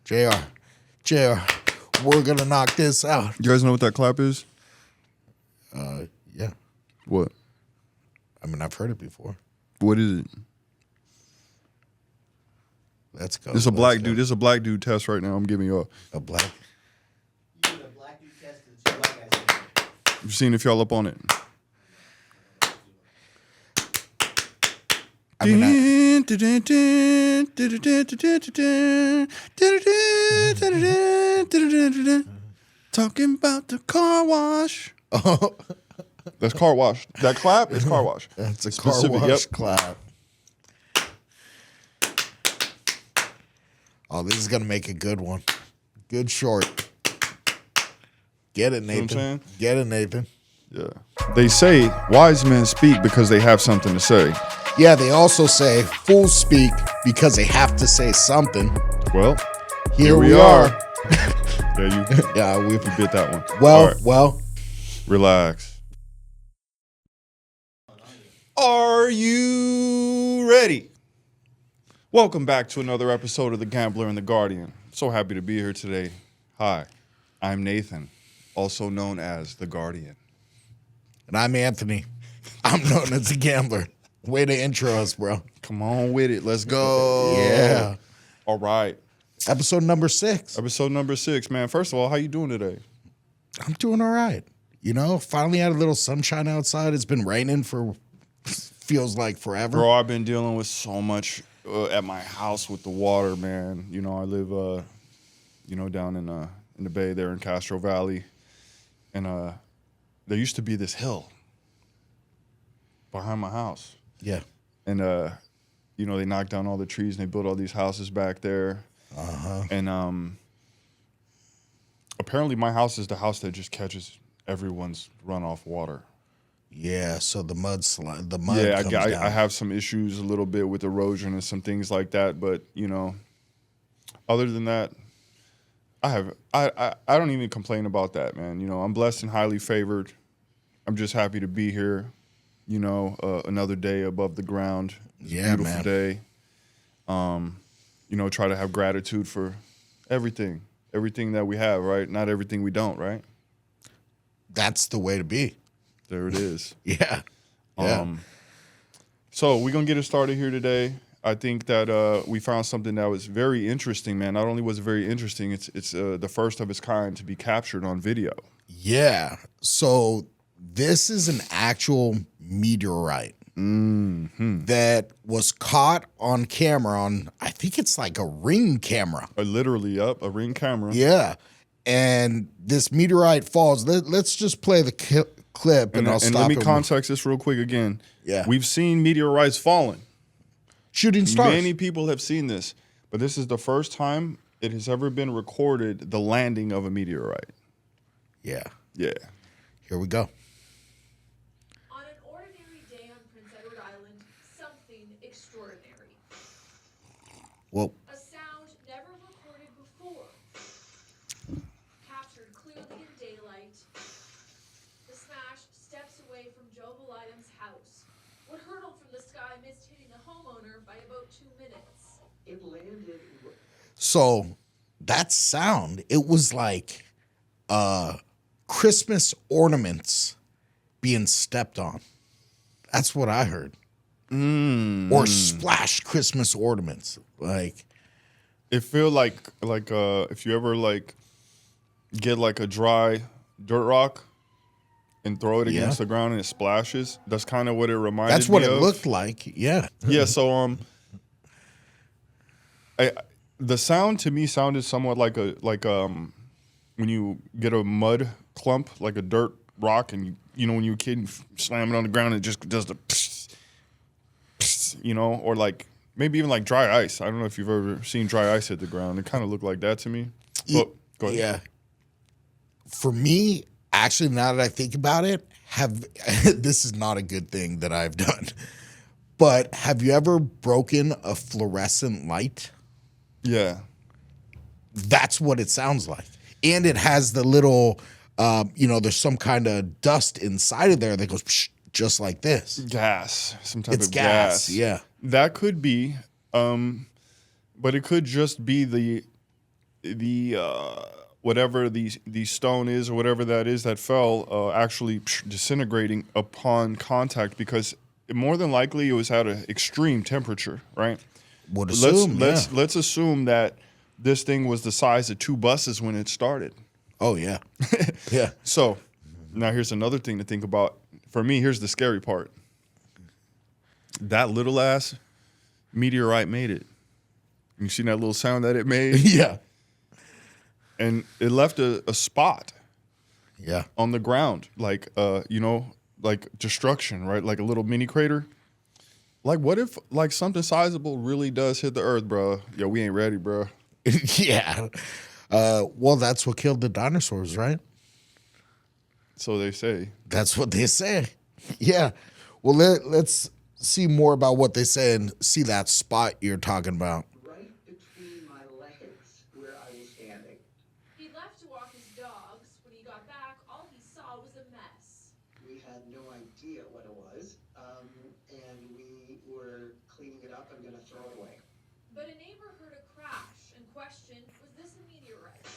JR, we're going to knock this out. You guys know what that clap is? Yeah. What? I mean, I've heard it before. What is it? Let's go. This is a black dude. This is a black dude test right now. I'm giving you a black. You did a black dude test and two white guys. You've seen if y'all up on it. I mean, talking about the car wash. Oh, that's car wash. That clap is car wash. That's a Specific, car wash yep. clap. Oh, this is gonna make a good one. Good short. Get it, Nathan. what I'm saying? Get it, Nathan. Yeah. They say wise men speak because they have something to say. Yeah, they also say fools speak because they have to say something. Well, Here we are. Yeah, Yeah, we bit that one. well, All right, well. relax. Are you ready? Welcome back to another episode of The Gambler and the Guardian. So happy to be here today. Hi, I'm Nathan, also known as The Guardian. And I'm Anthony. I'm known as a gambler. Way to intro us, bro. Come on with it. Let's go. Yeah. All right. Episode number 6. Episode number 6, man. First of all, how you doing today? I'm doing all right. You know, finally had a little sunshine outside. It's been raining for, feels like forever. Bro, I've been dealing with so much at my house with the water, man. You know, I live, down in the Bay there in Castro Valley. And there used to be this hill behind my house. Yeah. And, they knocked down all the trees and they built all these houses back there. Uh-huh. And apparently my house is the house that just catches everyone's runoff water. Yeah, so the mud comes down. I have some issues a little bit with erosion and some things like that. But, other than that, I don't even complain about that, man. You know, I'm blessed and highly favored. I'm just happy to be here. Another day above the ground. It's a beautiful day. Try to have gratitude for everything that we have, right? Not everything we don't, right? That's the way to be. There it is. Yeah. So we're going to get it started here today. I think that we found something that was very interesting, man. Not only was it very interesting, it's the first of its kind to be captured on video. Yeah. So this is an actual meteorite that was caught on camera on, I think it's like a Ring camera. Literally, a Ring camera. Yeah. And this meteorite falls. Let's just play the clip and I'll stop it. And let me context this real quick again. Yeah. We've seen meteorites falling. Shooting stars. Many people have seen this, but this is the first time it has ever been recorded, the landing of a meteorite. Yeah. Yeah. Here we go. On an ordinary day on Prince Edward Island, something extraordinary. Well, A sound never recorded before. Captured clearly in daylight. The smash steps away from Joe Belitem's house. What hurtled from the sky missed hitting the homeowner by about 2 minutes. It landed. so that sound, it was like Christmas ornaments being stepped on. That's what I heard. Or splashed Christmas ornaments. Like, It feel like if you ever get a dry dirt rock and throw it against the ground and it splashes. That's kind of what it reminded me of. that's what it looked like. Yeah. Yeah, so the sound to me sounded somewhat like when you get a mud clump, like a dirt rock, and when you're a kid, you slam it on the ground, and it just does the or like maybe even like dry ice. I don't know if you've ever seen dry ice hit the ground. It kind of looked like that to me. But, go ahead. Yeah. For me, actually, now that I think about it, this is not a good thing that I've done. But have you ever broken a fluorescent light? Yeah. That's what it sounds like. And it has the little, there's some kind of dust inside of there that goes psh, just like this. Gas. Some type It's of gas, gas. yeah. That could be, but it could just be the whatever the stone is or whatever that is that fell actually disintegrating upon contact, because more than likely it was at an extreme temperature, right? Would assume, Let's assume that this thing was the size of 2 buses when it started. Oh, yeah. Yeah. So now here's another thing to think about. For me, here's the scary part. That little ass meteorite made it. You seen that little sound that it made? Yeah. And it left a spot Yeah. on the ground, like like destruction, right? Like a little mini crater. Like, what if like something sizable really does hit the earth, bro? Yo, we ain't ready, bro. Yeah. Well, that's what killed the dinosaurs, right? So they say. That's what they say. Yeah. Well, let's see more about what they say and see that spot you're talking about. Right between my legs where I was standing. He left to walk his dogs. When he got back, all he saw was a mess. We had no idea what it was, and we were cleaning it up and going to throw it away. But a neighbor heard a crash and questioned, was this a meteorite?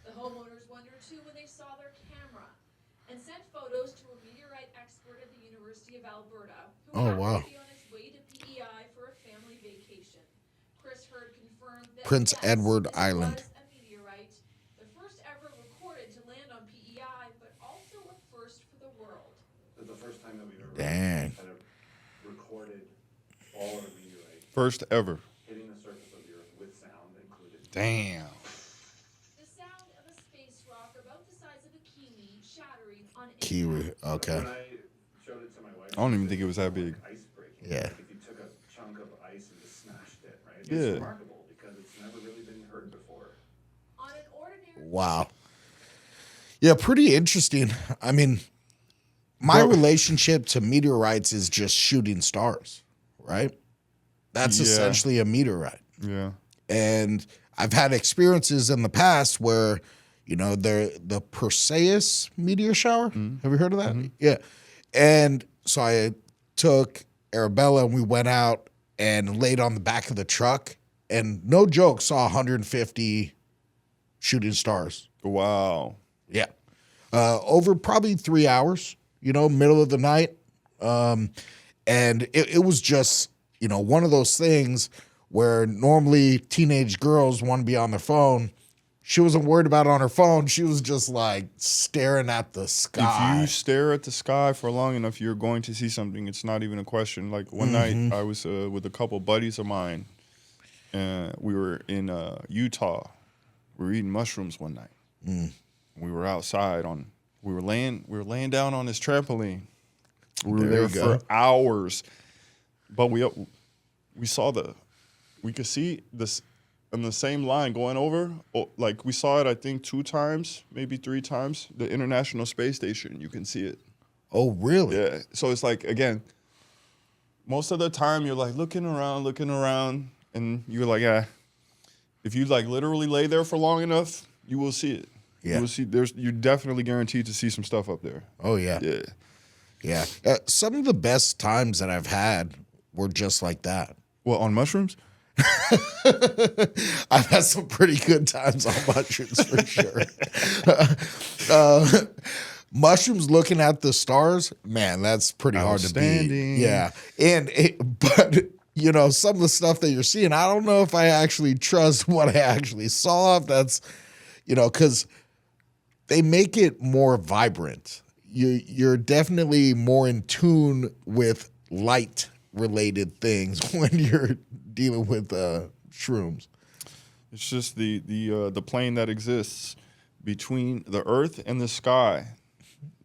The homeowners wondered too when they saw their camera and sent photos to a meteorite expert at the University of Alberta, who Oh, happened wow. to be on his way to PEI for a family vacation. Chris Hurd confirmed that Prince yes, Edward this Island. was a meteorite, the first ever recorded to land on PEI, but also a first for the world. It's the first time that we've ever Dang. kind of recorded all of a meteorite First ever. hitting the surface of the earth with sound included. Damn. The sound of a space rock about the size of a kiwi shattering on Kiwi. impact. Okay. When I showed it to my wife, I don't she even said think it was that big. like ice breaking. Yeah. Like if you took a chunk of ice and just smashed it, right? It's Yeah. remarkable because it's never really been heard before. On an ordinary Wow. Yeah, pretty interesting. I mean, my Bro. relationship to meteorites is just shooting stars, right? That's Yeah. essentially a meteorite. Yeah. And I've had experiences in the past where, the Perseus meteor shower. Have you heard of that? Yeah. And so I took Arabella and we went out and laid on the back of the truck and no joke saw 150 shooting stars. Wow. Yeah. Over probably 3 hours, middle of the night. And it was just, one of those things where normally teenage girls want to be on their phone. She wasn't worried about it on her phone. She was just like staring at the sky. If you stare at the sky for long enough, you're going to see something. It's not even a question. Like one night, I was with a couple buddies of mine. We were in Utah. We were eating mushrooms one night. We were outside we were laying down on this trampoline. We were There there you go. for hours, but we could see this on the same line going over. Like we saw it, I think 2 times, maybe 3 times. The International Space Station, you can see it. Oh, really? Yeah. So it's like, again, most of the time you're like looking around, and you're like, if you like literally lay there for long enough, you will see it. Yeah. You will see. You're definitely guaranteed to see some stuff up there. Oh, yeah. Yeah. Yeah. Some of the best times that I've had were just like that. Well, on mushrooms? I've had some pretty good times on mushrooms for sure. Mushrooms looking at the stars, man, that's pretty hard to beat. Outstanding. Yeah. But some of the stuff that you're seeing, I don't know if I actually trust what I actually saw. If that's, because they make it more vibrant. You're definitely more in tune with light related things when you're dealing with shrooms. It's just the plane that exists between the earth and the sky.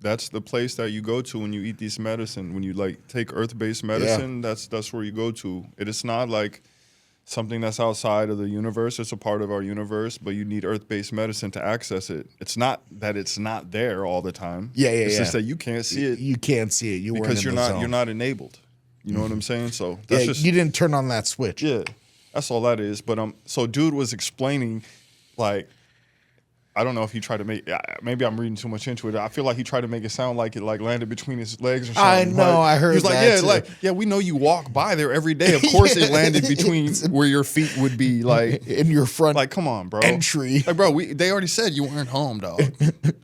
That's the place that you go to when you eat these medicine. When you like take earth-based medicine, that's where you go to. It is not like something that's outside of the universe. It's a part of our universe, but you need earth-based medicine to access it. It's not that it's not there all the time. It's just that you can't see it. You can't see it. Because you're not enabled. You know what I'm saying? So that's just you didn't turn on that switch. yeah. That's all that is. But so dude was explaining like I don't know if he tried to make. Maybe I'm reading too much into it. I feel like he tried to make it sound like it like landed between his legs or something. I know, I heard He was like, that too. yeah, we know you walk by there every day. Of course, it landed between where your feet would be, like in your front like, come on, bro. entry. Like, bro, they already said you weren't home, dog.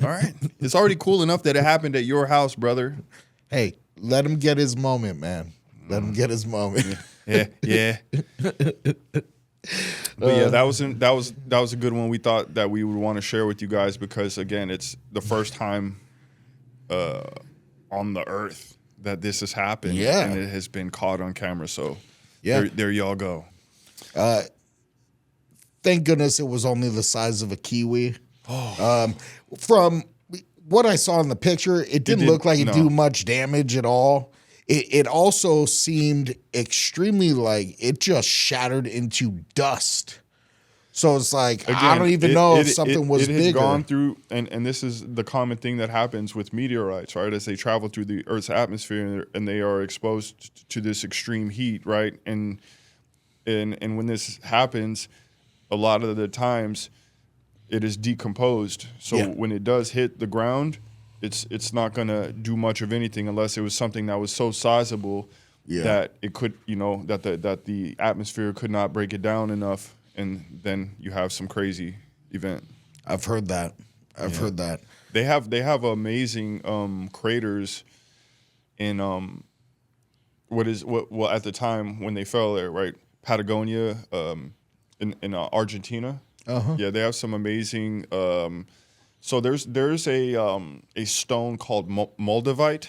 All right, it's already cool enough that it happened at your house, brother. Hey, let him get his moment, man. Let him get his moment. Yeah. But yeah, that was a good one. We thought that we would want to share with you guys because again, it's the first time on the earth that this has happened. Yeah. And it has been caught on camera. So Yeah. there y'all go. Thank goodness it was only the size of a kiwi. From what I saw in the picture, it didn't look like it do much damage at all. It also seemed extremely like it just shattered into dust. So it's like, Again, I don't even know if something was it has bigger. gone through, and this is the common thing that happens with meteorites, right? As they travel through the Earth's atmosphere and they are exposed to this extreme heat, right? And when this happens, a lot of the times it is decomposed. So Yeah. when it does hit the ground, it's not gonna do much of anything unless it was something that was so sizable that it could, that the atmosphere could not break it down enough, and then you have some crazy event. I've heard that. I've heard that. They have amazing craters in what at the time when they fell there, right? Patagonia, in Argentina. Yeah, they have some amazing. So there's a stone called Moldavite.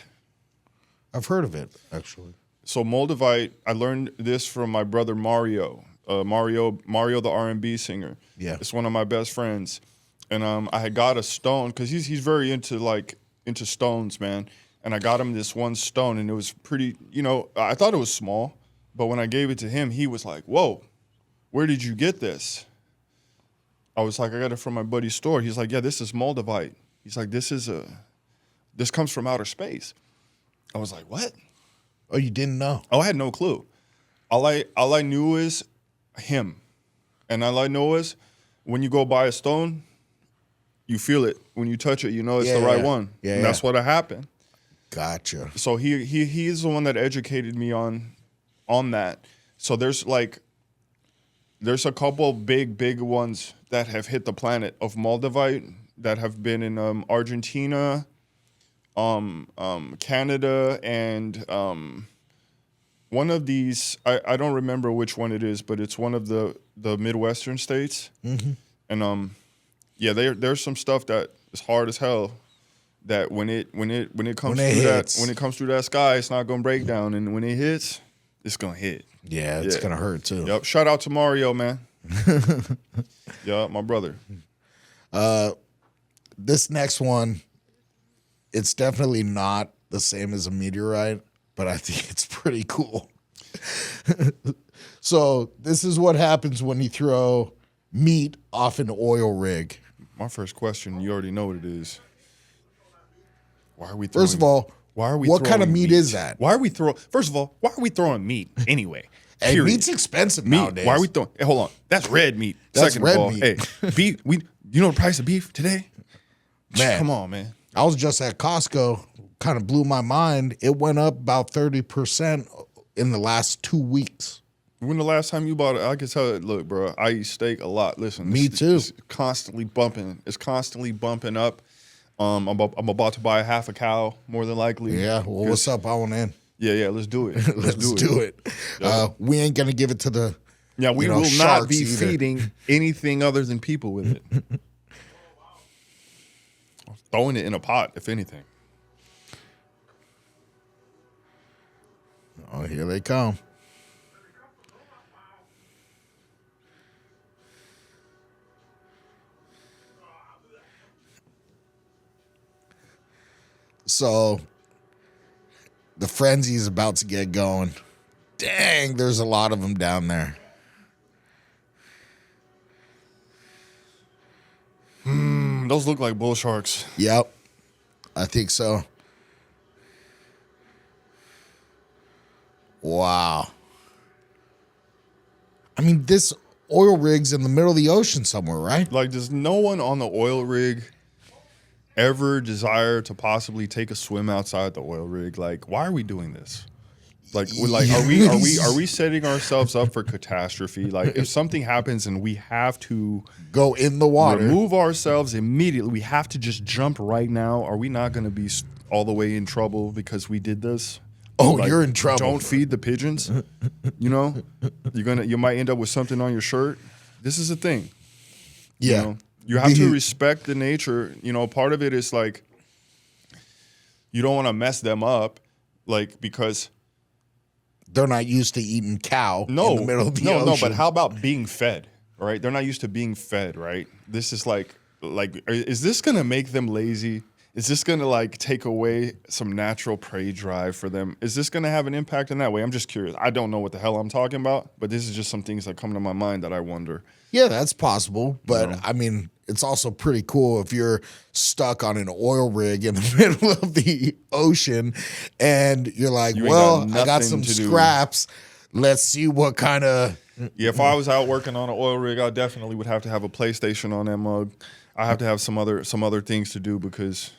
I've heard of it, actually. So Moldavite, I learned this from my brother Mario. Mario the R&B singer. Yeah. It's one of my best friends. And I had got a stone because he's very into stones, man. And I got him this one stone, and it was pretty. I thought it was small, but when I gave it to him, he was like, "Whoa, where did you get this?" I was like, "I got it from my buddy's store." He's like, "Yeah, this is Moldavite." He's like, "This comes from outer space." I was like, "What?" Oh, you didn't know? Oh, I had no clue. All I knew is him, and all I know is when you go buy a stone, you feel it. When you touch it, you know it's the right one. Yeah, and that's what happened. Gotcha. So he's the one that educated me on that. So there's a couple big ones that have hit the planet of Moldavite that have been in Argentina, Canada, and one of these, I don't remember which one it is, but it's one of the Midwestern states. Mm-hmm. And there's some stuff that is hard as hell. That when it comes through that sky, it's not gonna break down, and when it hits, it's gonna hit. Yeah, it's gonna hurt too. Yep. Shout out to Mario, man. Yeah, my brother. This next one, it's definitely not the same as a meteorite, but I think it's pretty cool. So this is what happens when you throw meat off an oil rig. My first question, you already know what it is. Why are we throwing, First of all, what kind of meat is that? Why are we throwing meat anyway? Hey, Period. meat's expensive Meat. nowadays. Why are we throwing? Hey, hold on. That's red meat. That's Second red of all, meat. Hey, beef. You know the price of beef today? Man. Come on, man. I was just at Costco, kind of blew my mind. It went up about 30% in the last 2 weeks. When the last time you bought it, I can tell it. Look, bro, I eat steak a lot. Listen, Me too. It's constantly bumping. It's constantly bumping up. I'm about to buy a half a cow, more than likely. Yeah, well, what's up? I want in. Yeah, let's do it. Let's do it. Yep. We ain't going to give it to the Yeah, we will not sharks be either. feeding anything other than people with it. Throwing it in a pot, if anything. Oh, here they come. So the frenzy is about to get going. Dang, there's a lot of them down there. Those look like bull sharks. Yep, I think so. Wow. I mean, this oil rigs in the middle of the ocean somewhere, right? Like, does no one on the oil rig ever desire to possibly take a swim outside the oil rig? Like, why are we doing this? Like, are we setting ourselves up for catastrophe? Like, if something happens and we have to Go in the water. remove ourselves immediately, we have to just jump right now. Are we not going to be all the way in trouble because we did this? Oh, Like, you're in trouble. Don't feed the pigeons. You know, you might end up with something on your shirt. This is a thing. Yeah. You know? You have to respect the nature. You know, part of it is like you don't want to mess them up, like, because they're not used to eating cow in the middle of the ocean. No, but how about being fed? Right? They're not used to being fed, right? This is like, is this gonna make them lazy? Is this gonna like take away some natural prey drive for them? Is this gonna have an impact in that way? I'm just curious. I don't know what the hell I'm talking about, but this is just some things that come to my mind that I wonder. Yeah, that's possible. But I mean, it's also pretty cool if you're stuck on an oil rig in the middle of the ocean and you're like, You ain't well, got I got nothing some to do. scraps. Let's see what kind of. Yeah, if I was out working on an oil rig, I definitely would have to have a PlayStation on that mug. I have to have some other things to do because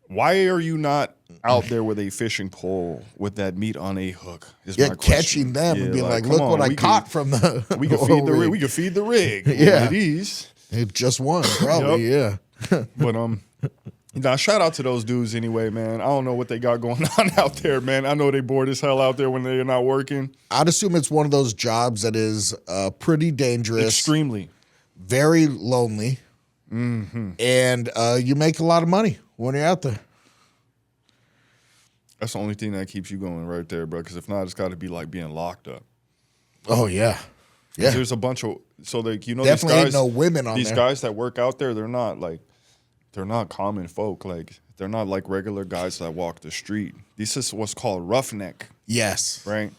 why are you not out there with a fishing pole with that meat on a hook? Is my question. Catching them and being like, come look on, what I we caught could- from the. We could oil feed the rig. rig. We could feed the rig. Yeah. One of these. It just one, probably. Yeah. But now shout out to those dudes anyway, man. I don't know what they got going on out there, man. I know they bored as hell out there when they're not working. I'd assume it's one of those jobs that is pretty dangerous, Extremely. very lonely, and you make a lot of money when you're out there. That's the only thing that keeps you going right there, bro. Because if not, it's got to be like being locked up. Oh yeah, 'Cause yeah. There's a bunch of these Definitely guys, ain't no women on these there. guys that work out there. They're not common folk. Like they're not like regular guys that walk the street. This is what's called roughneck, Yes. right?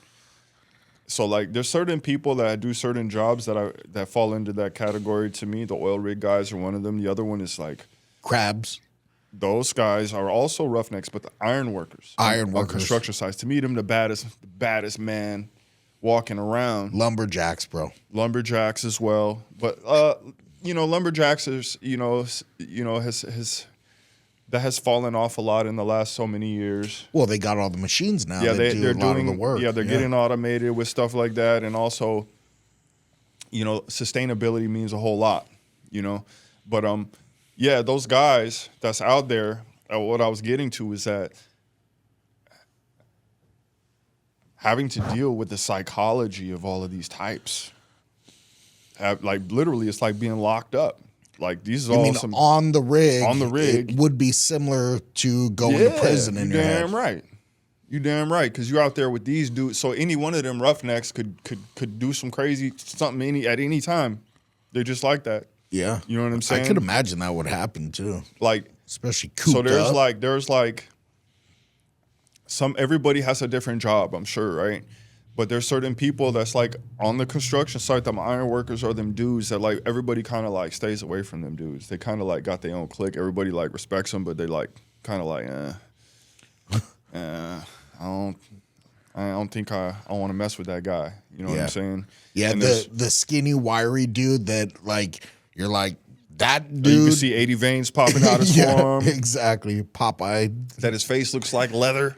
So like, there's certain people that do certain jobs that fall into that category. To me, the oil rig guys are one of them. The other one is like Crabs. those guys are also roughnecks, but the iron workers, Iron on workers. construction sites. To me, them the baddest man walking around. Lumberjacks, bro. Lumberjacks as well, but lumberjacks is has fallen off a lot in the last so many years. Well, they got all the machines now. Yeah, that they're do a lot doing of the work. Yeah, they're getting automated with stuff like that, and also, sustainability means a whole lot. But those guys that's out there. What I was getting to is that having to deal with the psychology of all of these types. Literally, it's like being locked up. Like these are I all mean, some on the rig. On the rig. it would be similar to going to prison in you your damn head. right. You damn right, because you're out there with these dudes. So any one of them roughnecks could do some crazy something at any time. They're just like that. Yeah, You know what I'm saying? I could imagine that would happen too, Like, especially cooped so there's up. everybody has a different job, I'm sure, right? But there's certain people that's like on the construction site, them iron workers or them dudes that like everybody kind of like stays away from them dudes. They kind of like got their own clique. Everybody like respects them, but they like kind of like, I don't think I want to mess with that guy. You know what I'm saying? Yeah, And the skinny, wiry dude that like you're like that you dude. can see 80 veins popping out his Yeah, forearm. exactly. Popeye. That his face looks like leather.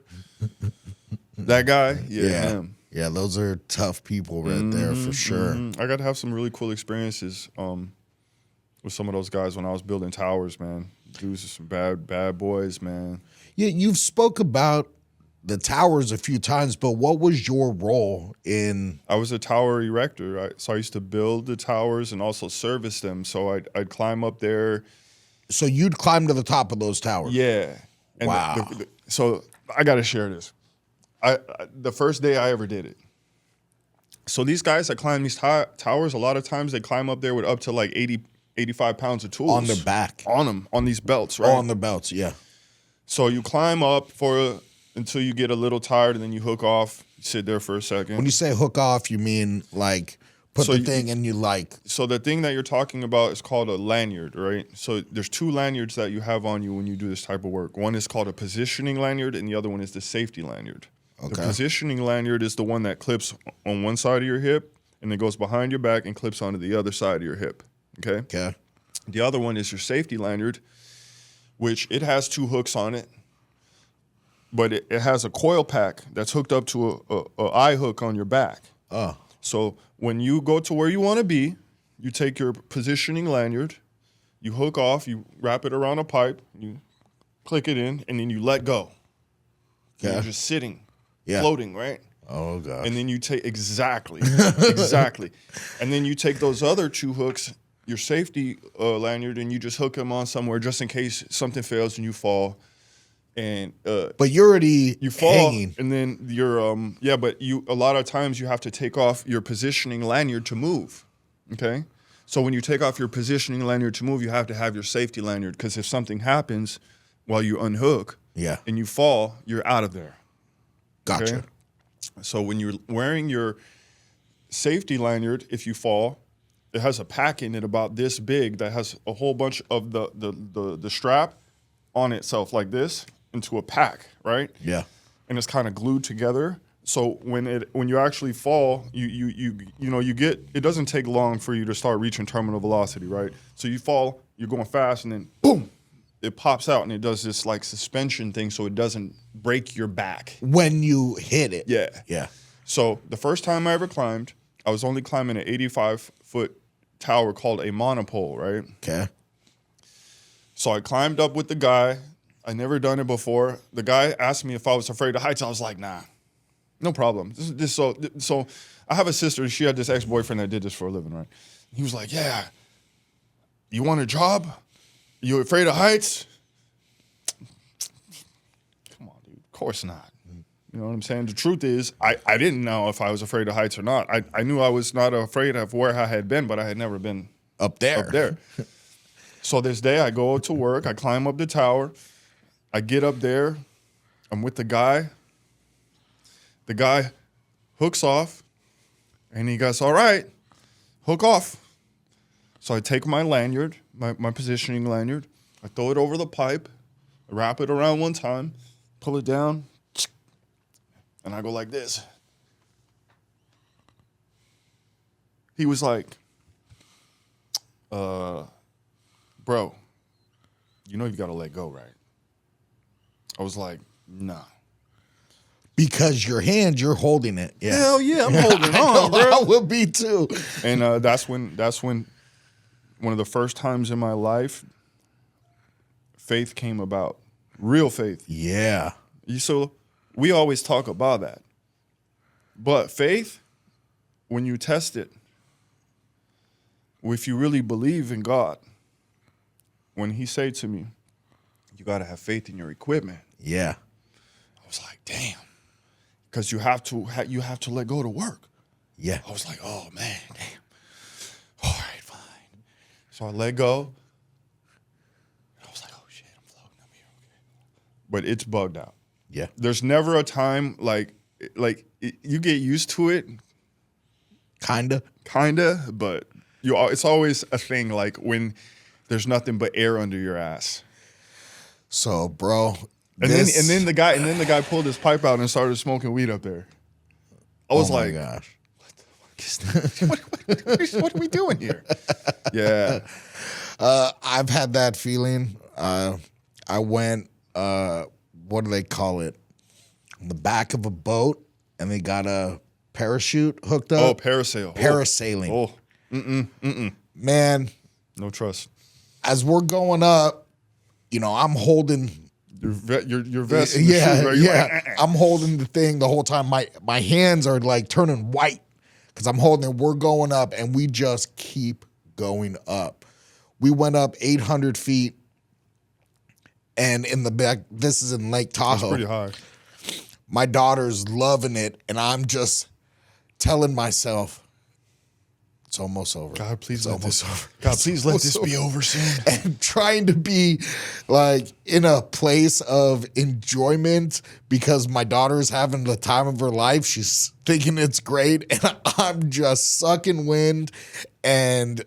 That guy, Yeah, him. yeah. Those are tough people right there for sure. I got to have some really cool experiences with some of those guys when I was building towers, man. Dudes are some bad boys, man. Yeah, you've spoke about the towers a few times, but what was your role in? I was a tower erector, right? So I used to build the towers and also service them. So I'd climb up there. So you'd climb to the top of those towers. Yeah. And Wow. So I got to share this. The first day I ever did it. So these guys that climb these towers, a lot of times they climb up there with up to like 80, 85 pounds of tools. On their back. On them, on these belts, right? Oh, on their belts, yeah. So you climb up until you get a little tired and then you hook off, you sit there for a second. When you say hook off, you mean like put the thing and you like. So the thing that you're talking about is called a lanyard, right? So there's two lanyards that you have on you when you do this type of work. One is called a positioning lanyard and the other one is the safety lanyard. Okay. The positioning lanyard is the one that clips on one side of your hip and it goes behind your back and clips onto the other side of your hip. Okay. Okay. The other one is your safety lanyard, which it has 2 hooks on it, but it has a coil pack that's hooked up to a eye hook on your back. Oh. So when you go to where you want to be, you take your positioning lanyard, you hook off, you wrap it around a pipe, you click it in, and then you let go. Okay. You're just sitting, Yeah. floating, right? Oh god. And then you take exactly. And then you take those other 2 hooks, your safety lanyard, and you just hook them on somewhere just in case something fails and you fall. And But you're already you fall, hanging. and then you're but you a lot of times you have to take off your positioning lanyard to move. Okay, so when you take off your positioning lanyard to move, you have to have your safety lanyard, because if something happens while you unhook, Yeah. and you fall, you're out of there. Gotcha. Okay? So when you're wearing your safety lanyard, if you fall, it has a pack in it about this big that has a whole bunch of the strap on itself like this into a pack, right? Yeah. And it's kind of glued together. So when you actually fall, you get, it doesn't take long for you to start reaching terminal velocity, right? So you fall, you're going fast, and then boom, it pops out and it does this like suspension thing, so it doesn't break your back. When you hit it. Yeah. Yeah. So the first time I ever climbed, I was only climbing an 85-foot tower called a monopole, right? Okay. So I climbed up with the guy. I never done it before. The guy asked me if I was afraid of heights. I was like, nah, no problem. So I have a sister. She had this ex-boyfriend that did this for a living, right? He was like, yeah, you want a job? You afraid of heights? Come on, dude. Of course not. You know what I'm saying? The truth is, I didn't know if I was afraid of heights or not. I knew I was not afraid of where I had been, but I had never been Up there. up there. So this day I go to work, I climb up the tower, I get up there, I'm with the guy. The guy hooks off, and he goes, all right, hook off. So I take my lanyard, my positioning lanyard, I throw it over the pipe, I wrap it around one time, pull it down, and I go like this. He was like, bro, you know you got to let go, right? I was like, nah. Because your hand, you're holding it. Yeah. Hell yeah, I'm holding on, I bro. will be too. And that's when one of the first times in my life faith came about. Real faith. Yeah. So we always talk about that. But faith, when you test it, if you really believe in God, when he said to me, you got to have faith in your equipment, Yeah. I was like, damn, because you have to let go to work. Yeah. I was like, oh man, damn. All right, fine. So I let go. I was like, oh shit, I'm floating up here. Okay. But it's bugged out. Yeah. There's never a time like you get used to it, Kinda. but it's always a thing like when there's nothing but air under your ass. So, bro. And then the guy pulled his pipe out and started smoking weed up there. I was oh my like, gosh. what are we doing here? Yeah. I've had that feeling. I went, what do they call it? On the back of a boat, and they got a parachute hooked up. Oh, parasail. Parasailing. Oh, Man, no trust. as we're going up, I'm holding. Your vest. And the Yeah, shoe, right? You're yeah. like, I'm holding the thing the whole time. My hands are like turning white because I'm holding it. We're going up, and we just keep going up. We went up 800 feet, and in the back, this is in Lake Tahoe. That's pretty high. My daughter's loving it, and I'm just telling myself, it's almost over. God, please It's let almost this. over. God, It's please let almost this be over soon. And trying to be like in a place of enjoyment because my daughter's having the time of her life. She's thinking it's great, and I'm just sucking wind and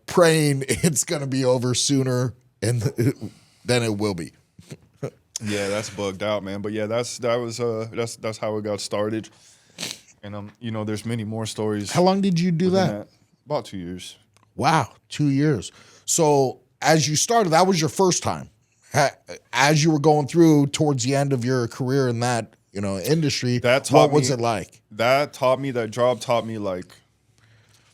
praying it's gonna be over sooner than it will be. Yeah, that's bugged out, man. But yeah, that's how it got started. And there's many more stories. How long did you do within that? About 2 years. Wow, 2 years. So as you started, that was your first time. As you were going through towards the end of your career in that industry, what was it like? That job taught me, like,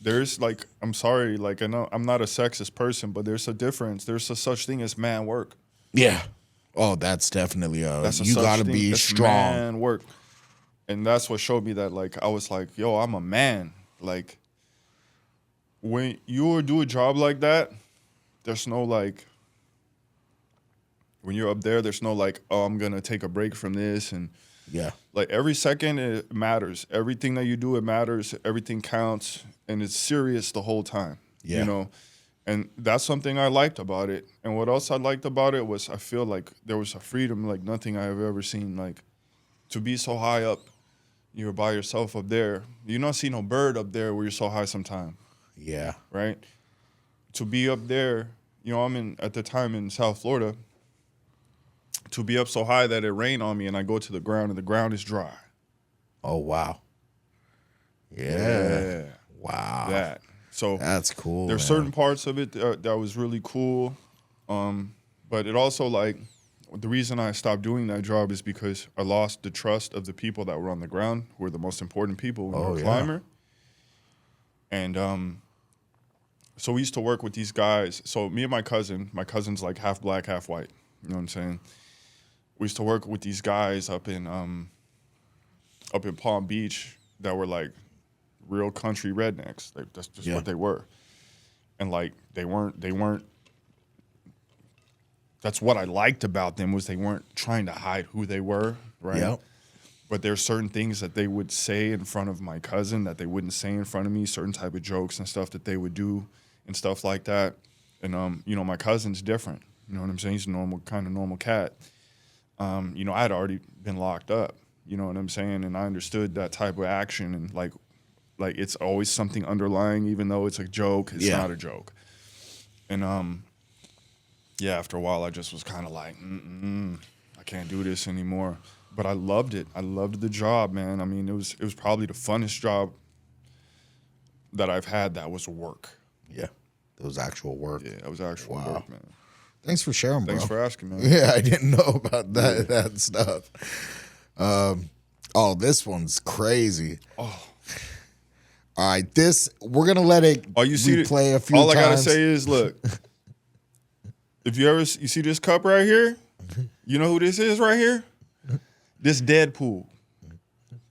there's, like, I'm sorry, like, I know I'm not a sexist person, but there's a difference. There's a such thing as man work. Yeah. Oh, that's definitely That's you got to be that's strong. Man work. And that's what showed me that, like, I was like, yo, I'm a man. Like, when you do a job like that, there's no, like, when you're up there's no, like, oh, I'm going to take a break from this. And, Yeah. like, every second, it matters. Everything that you do, it matters. Everything counts. And it's serious the whole time. Yeah. And that's something I liked about it. And what else I liked about it was I feel like there was a freedom like nothing I have ever seen. Like, to be so high up, you're by yourself up there. You don't see no bird up there where you're so high sometime. Yeah. Right? To be up there, I'm at the time in South Florida. To be up so high that it rained on me and I go to the ground and the ground is dry. Oh, wow. Yeah. Wow. That. So that's cool. There's certain parts of it that was really cool. But it also, like, the reason I stopped doing that job is because I lost the trust of the people that were on the ground, who were the most important people when you're a climber. And so we used to work with these guys. So me and my cousin's like half black, half white. You know what I'm saying? We used to work with these guys up in Palm Beach that were like real country rednecks. That's just what they were. And like they weren't. That's what I liked about them, was they weren't trying to hide who they were, right? Yep. But there's certain things that they would say in front of my cousin that they wouldn't say in front of me, certain type of jokes and stuff that they would do and stuff like that. And, my cousin's different. You know what I'm saying? He's a normal cat. I had already been locked up. You know what I'm saying? And I understood that type of action. And, like it's always something underlying, even though it's a joke. It's not a joke. And, after a while, I just was kind of like, I can't do this anymore. But I loved it. I loved the job, man. I mean, it was probably the funnest job that I've had that was work. Yeah, it was actual work. Yeah, it was actual work, man. Thanks for sharing, bro. Thanks for asking, man. Yeah, I didn't know about that stuff. This one's crazy. Oh. All right, we're gonna let it replay a few times. All I gotta say is, look, if you see this cup right here, you know who this is right here? This Deadpool.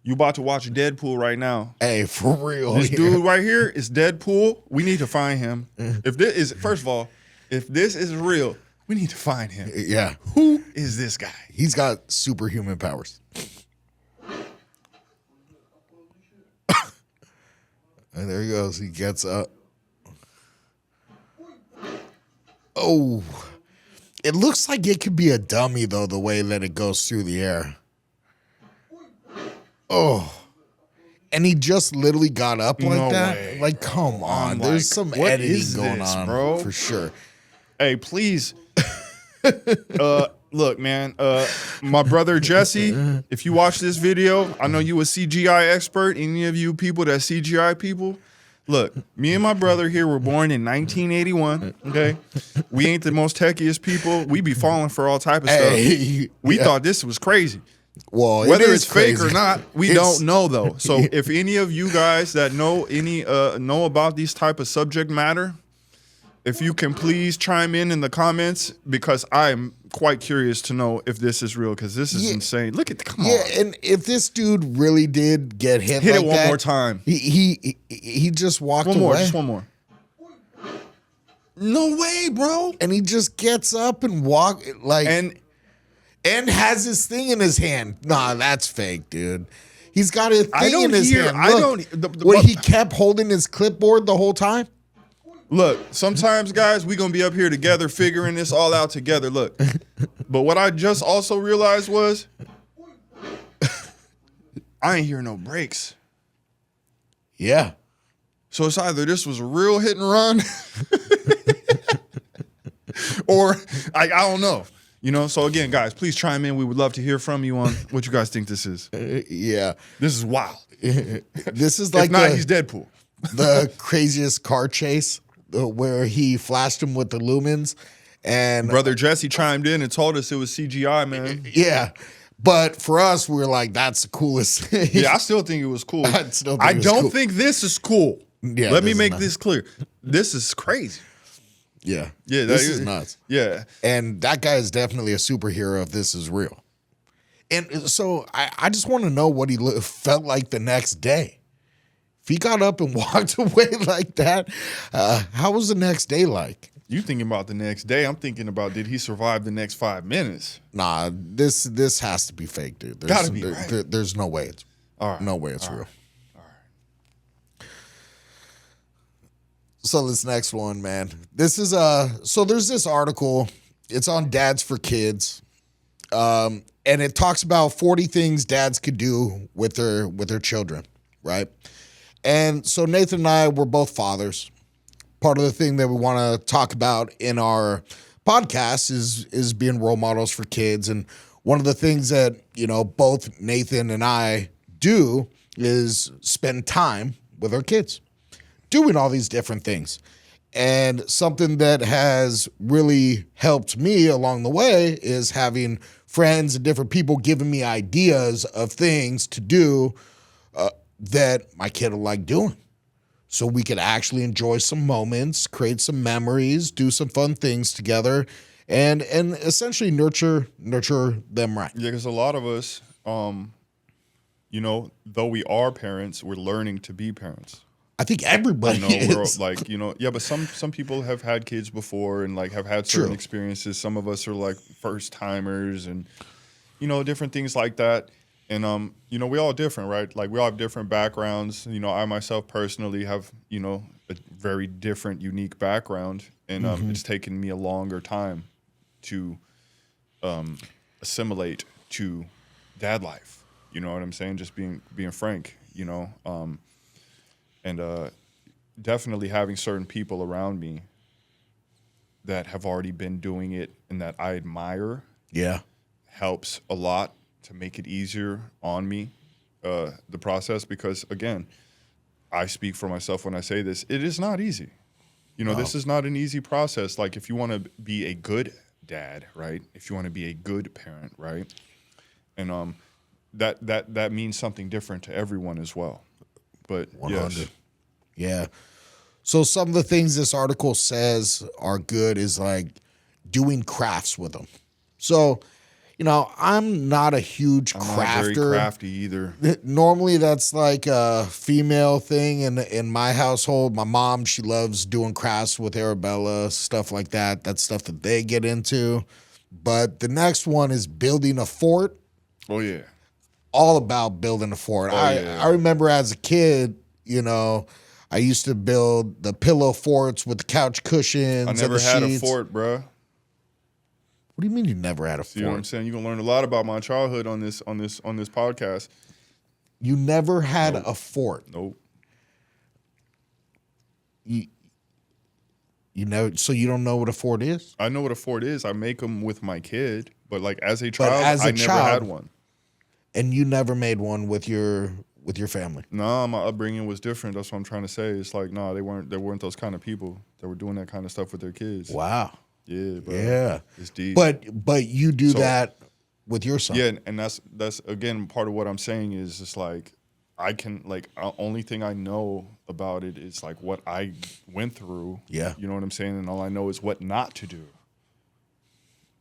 You about to watch Deadpool right now. Hey, for real. This dude right here is Deadpool. We need to find him. First of all, if this is real, we need to find him. Yeah. Who is this guy? He's got superhuman powers. And there he goes. He gets up. Oh. It looks like it could be a dummy, though, the way that it goes through the air. Oh. And he just literally got up like No that? way. Like, come on. There's some what editing is going this, on, bro? for sure. Hey, please. Look, man. My brother Jesse, if you watch this video, I know you a CGI expert. Any of you people that CGI people, look, me and my brother here were born in 1981. Okay, we ain't the most techiest people. We be falling for all type of stuff. We thought this was crazy. Well, Whether it's fake crazy. or not, we don't know though. So if any of you guys that know know about these type of subject matter, if you can please chime in the comments, because I'm quite curious to know if this is real, because this is insane. Look at come on. Yeah, and if this dude really did get hit Hit like it one that, more time. He just walked One away. more, just one more. No way, bro. And he just gets up and and has his thing in his hand. Nah, that's fake, dude. He's got a thing in his hand. Look, he kept holding his clipboard the whole time. Look, sometimes, guys, we gonna be up here together figuring this all out together. Look, but what I just also realized was I ain't hear no breaks. Yeah. So it's either this was a real hit and run, or I don't know. You know, so again, guys, please chime in. We would love to hear from you on what you guys think this is. Yeah. This is wild. This is like If not, he's Deadpool. the craziest car chase where he flashed him with the lumens. And Brother Jesse chimed in and told us it was CGI, man. yeah. But for us, we're like, that's the coolest thing. Yeah, I still think it was cool. I still think I it was don't cool. think this is cool. Yeah, Let me this is make not. this clear. This is crazy. Yeah. Yeah, This is nuts. Yeah. And that guy is definitely a superhero if this is real. And so I just want to know what he felt like the next day. If he got up and walked away like that, how was the next day like? You thinking about the next day. I'm thinking about, did he survive the next 5 minutes? Nah, this has to be fake, dude. Gotta be, right? There's no way it's All right. no way it's real. All right. So this next one, man. This is so there's this article. It's on Dads for Kids. And it talks about 40 things dads could do with their children, right? And so Nathan and I were both fathers. Part of the thing that we want to talk about in our podcast is being role models for kids. And one of the things that, both Nathan and I do is spend time with our kids, doing all these different things. And something that has really helped me along the way is having friends and different people giving me ideas of things to do that my kid will like doing. So we could actually enjoy some moments, create some memories, do some fun things together, and essentially nurture them right. Yeah, because a lot of us, though we are parents, we're learning to be parents. I think everybody We're is. like, yeah, but some people have had kids before and like have had certain True. experiences. Some of us are like first timers and, different things like that. And, we all different, right? Like we all have different backgrounds. I myself personally have, a very different, unique background. And it's taken me a longer time to assimilate to dad life. You know what I'm saying? Just being frank, and definitely having certain people around me that have already been doing it and that I admire Yeah. helps a lot to make it easier on me, the process, because again, I speak for myself when I say this, it is not easy. This is not an easy process. Like if you want to be a good dad, right? If you want to be a good parent, right? And that means something different to everyone as well. But 100. yes. Yeah. So some of the things this article says are good is like doing crafts with them. So, I'm not a huge I'm crafter. not very crafty either. Normally that's like a female thing in my household. My mom, she loves doing crafts with Arabella, stuff like that. That's stuff that they get into. But the next one is building a fort. Oh yeah. All about building a fort. I remember as a kid, I used to build the pillow forts with the couch cushions. I and never the had sheets. a fort, bruh. What do you mean you never had a You know what I'm fort? saying? You're gonna learn a lot about my childhood on this podcast. You never had a fort. Nope. You know, so you don't know what a fort is? I know what a fort is. I make them with my kid, but like as a child, as a I never child- had one. And you never made one with your family. No, my upbringing was different. That's what I'm trying to say. It's like, no, they weren't those kind of people that were doing that kind of stuff with their kids. Wow. Yeah, bro. Yeah. It's deep. But you do So- that with your son. Yeah, and that's again part of what I'm saying is it's like I can like only thing I know about it is like what I went through. Yeah. You know what I'm saying? And all I know is what not to do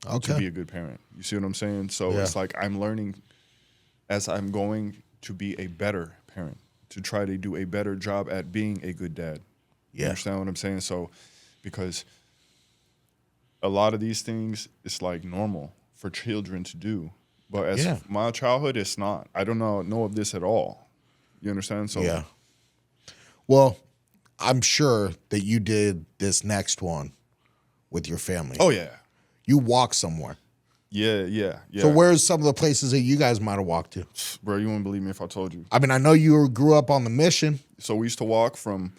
Okay. to be a good parent. You see what I'm saying? So Yeah. it's like I'm learning as I'm going to be a better parent, to try to do a better job at being a good dad. You Yeah. understand what I'm saying? So because a lot of these things it's like normal for children to do. But as Yeah. my childhood, it's not. I don't know of this at all. You understand? So Yeah. Well, I'm sure that you did this next one with your family. Oh yeah. You walk somewhere. Yeah. So where's some of the places that you guys might have walked to? Bro, you wouldn't believe me if I told you. I mean, I know you grew up on the mission. So we used to walk from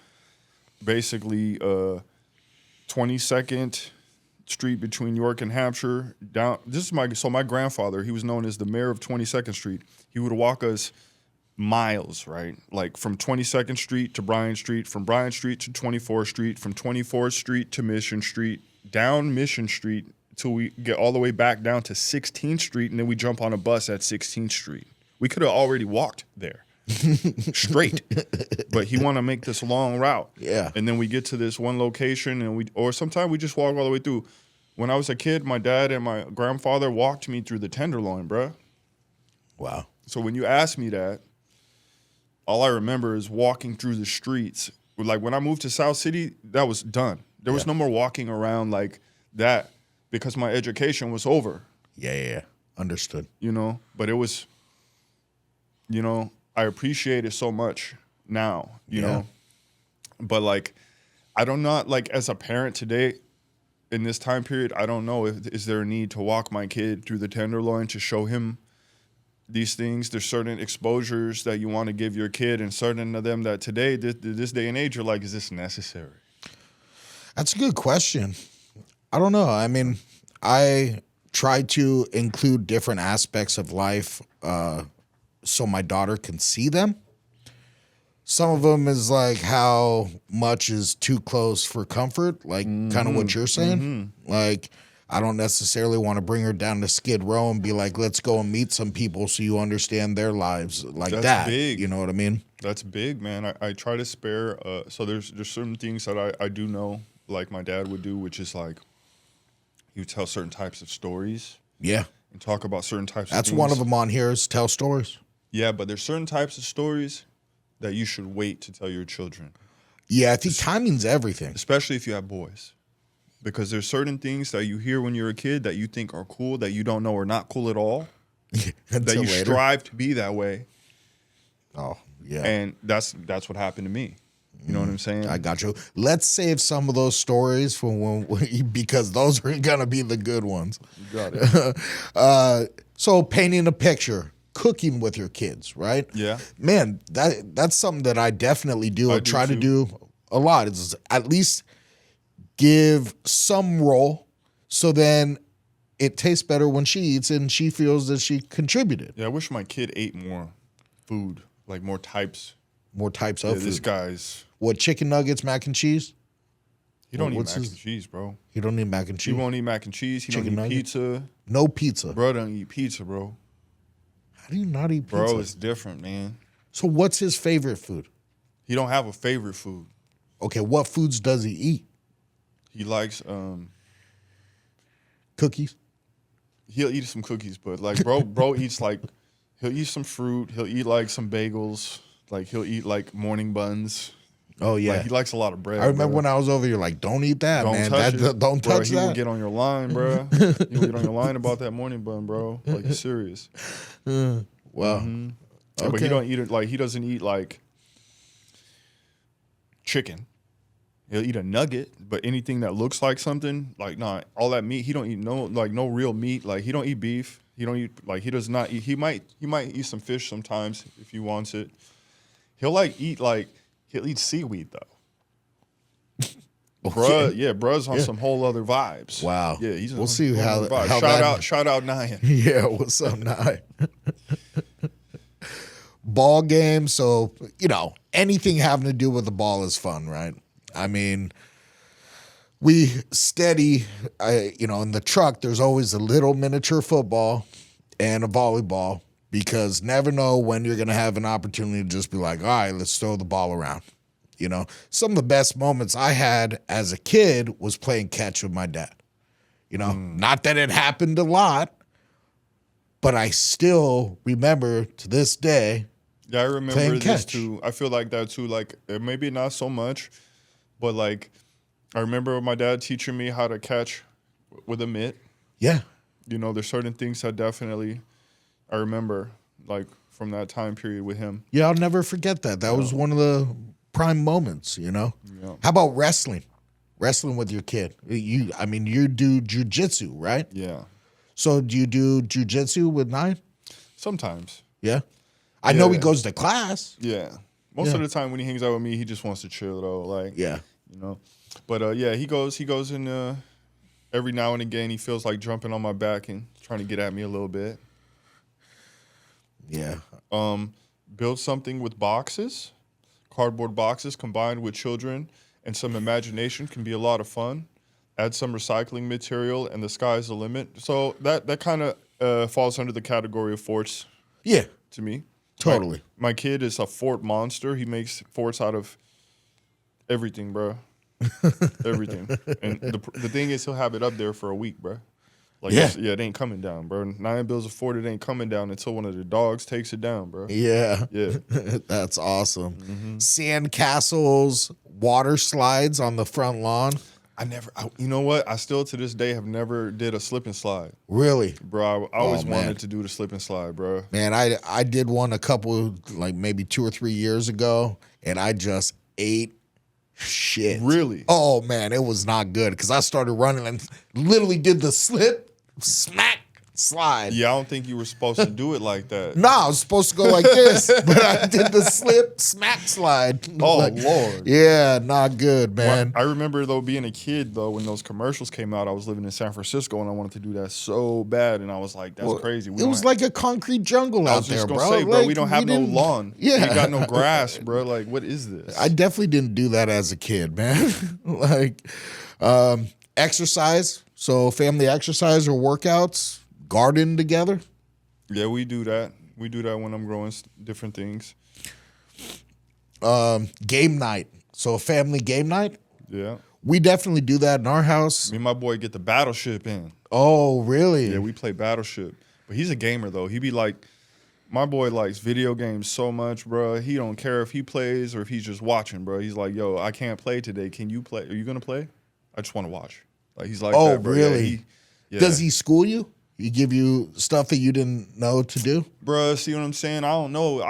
basically 22nd street between York and Hampshire. Down. This is my grandfather. He was known as the mayor of 22nd Street. He would walk us miles, right? Like from 22nd Street to Bryant Street, from Bryant Street to 24th Street, from 24th Street to Mission Street, down Mission Street till we get all the way back down to 16th Street, and then we jump on a bus at 16th Street. We could have already walked there straight, but he want to make this long route. Yeah. And then we get to this one location, and or sometimes we just walk all the way through. When I was a kid, my dad and my grandfather walked me through the Tenderloin, bruh. Wow. So when you ask me that, all I remember is walking through the streets. Like when I moved to South City, that was done. There was no more walking around like that because my education was over. Yeah. Understood. You know, but it was, you know, I appreciate it so much now, you know. But like, I don't know, like as a parent today, in this time period, I don't know is there a need to walk my kid through the Tenderloin to show him these things. There's certain exposures that you want to give your kid, and certain of them that today, this day and age, you're like, is this necessary? That's a good question. I don't know. I mean, I try to include different aspects of life so my daughter can see them. Some of them is like how much is too close for comfort, like kind of what you're saying. Like, I don't necessarily want to bring her down to Skid Row and be like, let's go and meet some people so you understand their lives like That's that. big. You know what I mean? That's big, man. I try to spare. So there's certain things that I do know, like my dad would do, which is like he would tell certain types of stories. Yeah. And talk about certain types of That's things. one of them on here is tell stories. Yeah, but there's certain types of stories that you should wait to tell your children. Yeah, I think timing's everything. Especially if you have boys. Because there's certain things that you hear when you're a kid that you think are cool that you don't know are not cool at all. That Until you later. strive to be that way. Oh, yeah. And that's what happened to me. You know what I'm saying? I got you. Let's save some of those stories for because those are going to be the good ones. You got it. So painting a picture, cooking with your kids, right? Yeah. Man, that's something that I definitely do. I do try to too. do a lot. Is at least give some role so then it tastes better when she eats and she feels that she contributed. Yeah, I wish my kid ate more food, like more types. More types Yeah, of this food. guy's, What, chicken nuggets, mac and cheese? he don't eat What's mac his- and cheese, bro. He don't need mac and He cheese. won't eat mac and cheese. He Chicken don't eat nugget? pizza. No pizza. Bro don't eat pizza, bro. How do you not eat pizza? Bro, it's different, man. So what's his favorite food? He don't have a favorite food. Okay, what foods does he eat? He likes Cookies? he'll eat some cookies, but like bro eats like he'll eat some fruit, he'll eat like some bagels, like he'll eat like morning buns. Oh, yeah. Like he likes a lot of bread. I remember bro. when I was over, you're like, don't eat that, Don't man. touch That, it. don't Bro, touch he will that. get on your line, bro. He will get on your line about that morning bun, bro. Like, you serious. Wow. Yeah, but Okay. he don't eat it, like, he doesn't eat, like, chicken. He'll eat a nugget, but anything that looks like something, like, nah, all that meat, he don't eat no real meat. Like, he don't eat beef. He don't eat, like, he does not eat, he might eat some fish sometimes if he wants it. He'll, he'll eat seaweed, though. Bruh, yeah, bruh's on some whole other vibes. Wow. Yeah, he's on We'll some see whole how- other vibes. how shout that- shout out Nyan. Yeah, what's up, Nye? Ball game. So, anything having to do with the ball is fun, right? I mean, we steady, in the truck, there's always a little miniature football and a volleyball because never know when you're going to have an opportunity to just be like, all right, let's throw the ball around. Some of the best moments I had as a kid was playing catch with my dad. Not that it happened a lot, but I still remember to this day. Yeah, I remember Playing this catch. too. I feel like that too. Like maybe not so much, but like I remember my dad teaching me how to catch with a mitt. Yeah. There's certain things that definitely I remember like from that time period with him. Yeah, I'll never forget that. That was one of the prime moments, Yeah. How about wrestling? Wrestling with your kid. You do jujitsu, right? Yeah. So do you do jujitsu with Nine? Sometimes. Yeah. I know he Yeah. goes to class. Yeah. Most Yeah. of the time when he hangs out with me, he just wants to chill though. Like Yeah. But yeah, he goes in Every now and again, he feels like jumping on my back and trying to get at me a little bit. Yeah. Build something with boxes. Cardboard boxes combined with children and some imagination can be a lot of fun. Add some recycling material and the sky's the limit. So that kind of falls under the category of forts Yeah. to me. Totally. My kid is a fort monster. He makes forts out of everything, bro. Everything. And the thing is, he'll have it up there for a week, bro. Like, Yeah. it ain't coming down, bro. 9 builds a fort, it ain't coming down until one of the dogs takes it down, bro. Yeah. Yeah. That's awesome. Sand castles, water slides on the front lawn. You know what? I still to this day have never did a slip and slide, Really? bro. I always man. wanted to do the slip and slide, bro. Man, I did one a couple, like maybe 2 or 3 years ago, and I just ate shit. Really? Oh, man, it was not good because I started running and literally did the slip, smack, slide. Yeah, I don't think you were supposed to do it like that. No, I was supposed to go like this, but I did the slip, smack, slide. Oh, Like, Lord. yeah, not good, man. I remember, though, being a kid, though, when those commercials came out, I was living in San Francisco, and I wanted to do that so bad, and I was like, that's crazy. It was like a concrete jungle I out was just there, going to bro. say, bro, Like, we don't have no didn't- lawn. Yeah. We got no grass, bro. Like, what is this? I definitely didn't do that as a kid, man. Like, exercise. So family exercise or workouts, garden together. Yeah, we do that. We do that when I'm growing different things. Game night. So a family game night. Yeah. We definitely do that in our house. Me and my boy get the Battleship in. Oh, really? Yeah, we play Battleship. But he's a gamer, though. He be like, my boy likes video games so much, bro. He don't care if he plays or if he's just watching, bro. He's like, yo, I can't play today. Can you play? Are you going to play? I just want to watch. Like, he's like Oh, that, bro. really? Yeah, Does he school you? He give you stuff that you didn't know to do? Bruh, see what I'm saying? I don't know.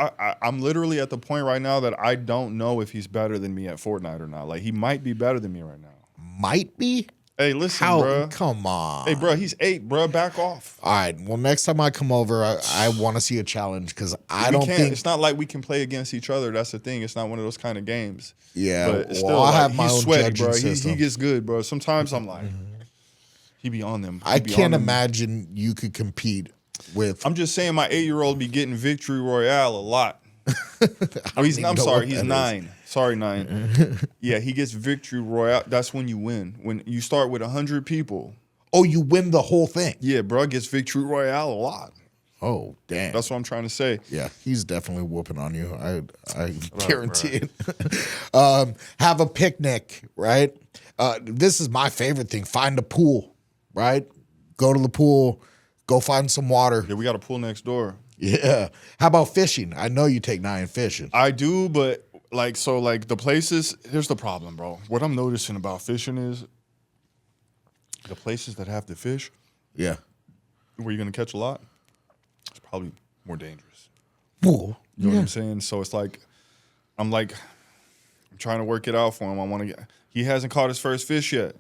I'm literally at the point right now that I don't know if he's better than me at Fortnite or not. Like, he might be better than me right now. Might be? Hey, listen, How? bruh. Come on. Hey, bro, he's 8, bro. Back off. All right. Well, next time I come over, I want to see a challenge because I don't think. It's not like we can play against each other. That's the thing. It's not one of those kind of games. Yeah. But Well, still, I like, have my he's own sweaty, judging bro. system. He gets good, bro. Sometimes I'm like, he be on them. He I be can't on them. imagine you could compete with. I'm just saying, my 8-year-old be getting victory royale a lot. Oh, even I'm know sorry, what he's that is. 9. Sorry, 9. Yeah, he gets victory royale. That's when you win. When you start with 100 people. Oh, you win the whole thing. Yeah, bro gets victory royale a lot. Oh, damn. That's what I'm trying to say. Yeah, he's definitely whooping on you. I guarantee it. Have a picnic, right? This is my favorite thing. Find a pool, right? Go to the pool. Go find some water. Yeah, we got a pool next door. Yeah. How about fishing? I know you take Nyan fishing. I do, but the places, here's the problem, bro. What I'm noticing about fishing is the places that have the fish, Yeah. where you're going to catch a lot, it's probably more dangerous. Pool. You know what I'm saying? So it's like, I'm trying to work it out for him. He hasn't caught his first fish yet.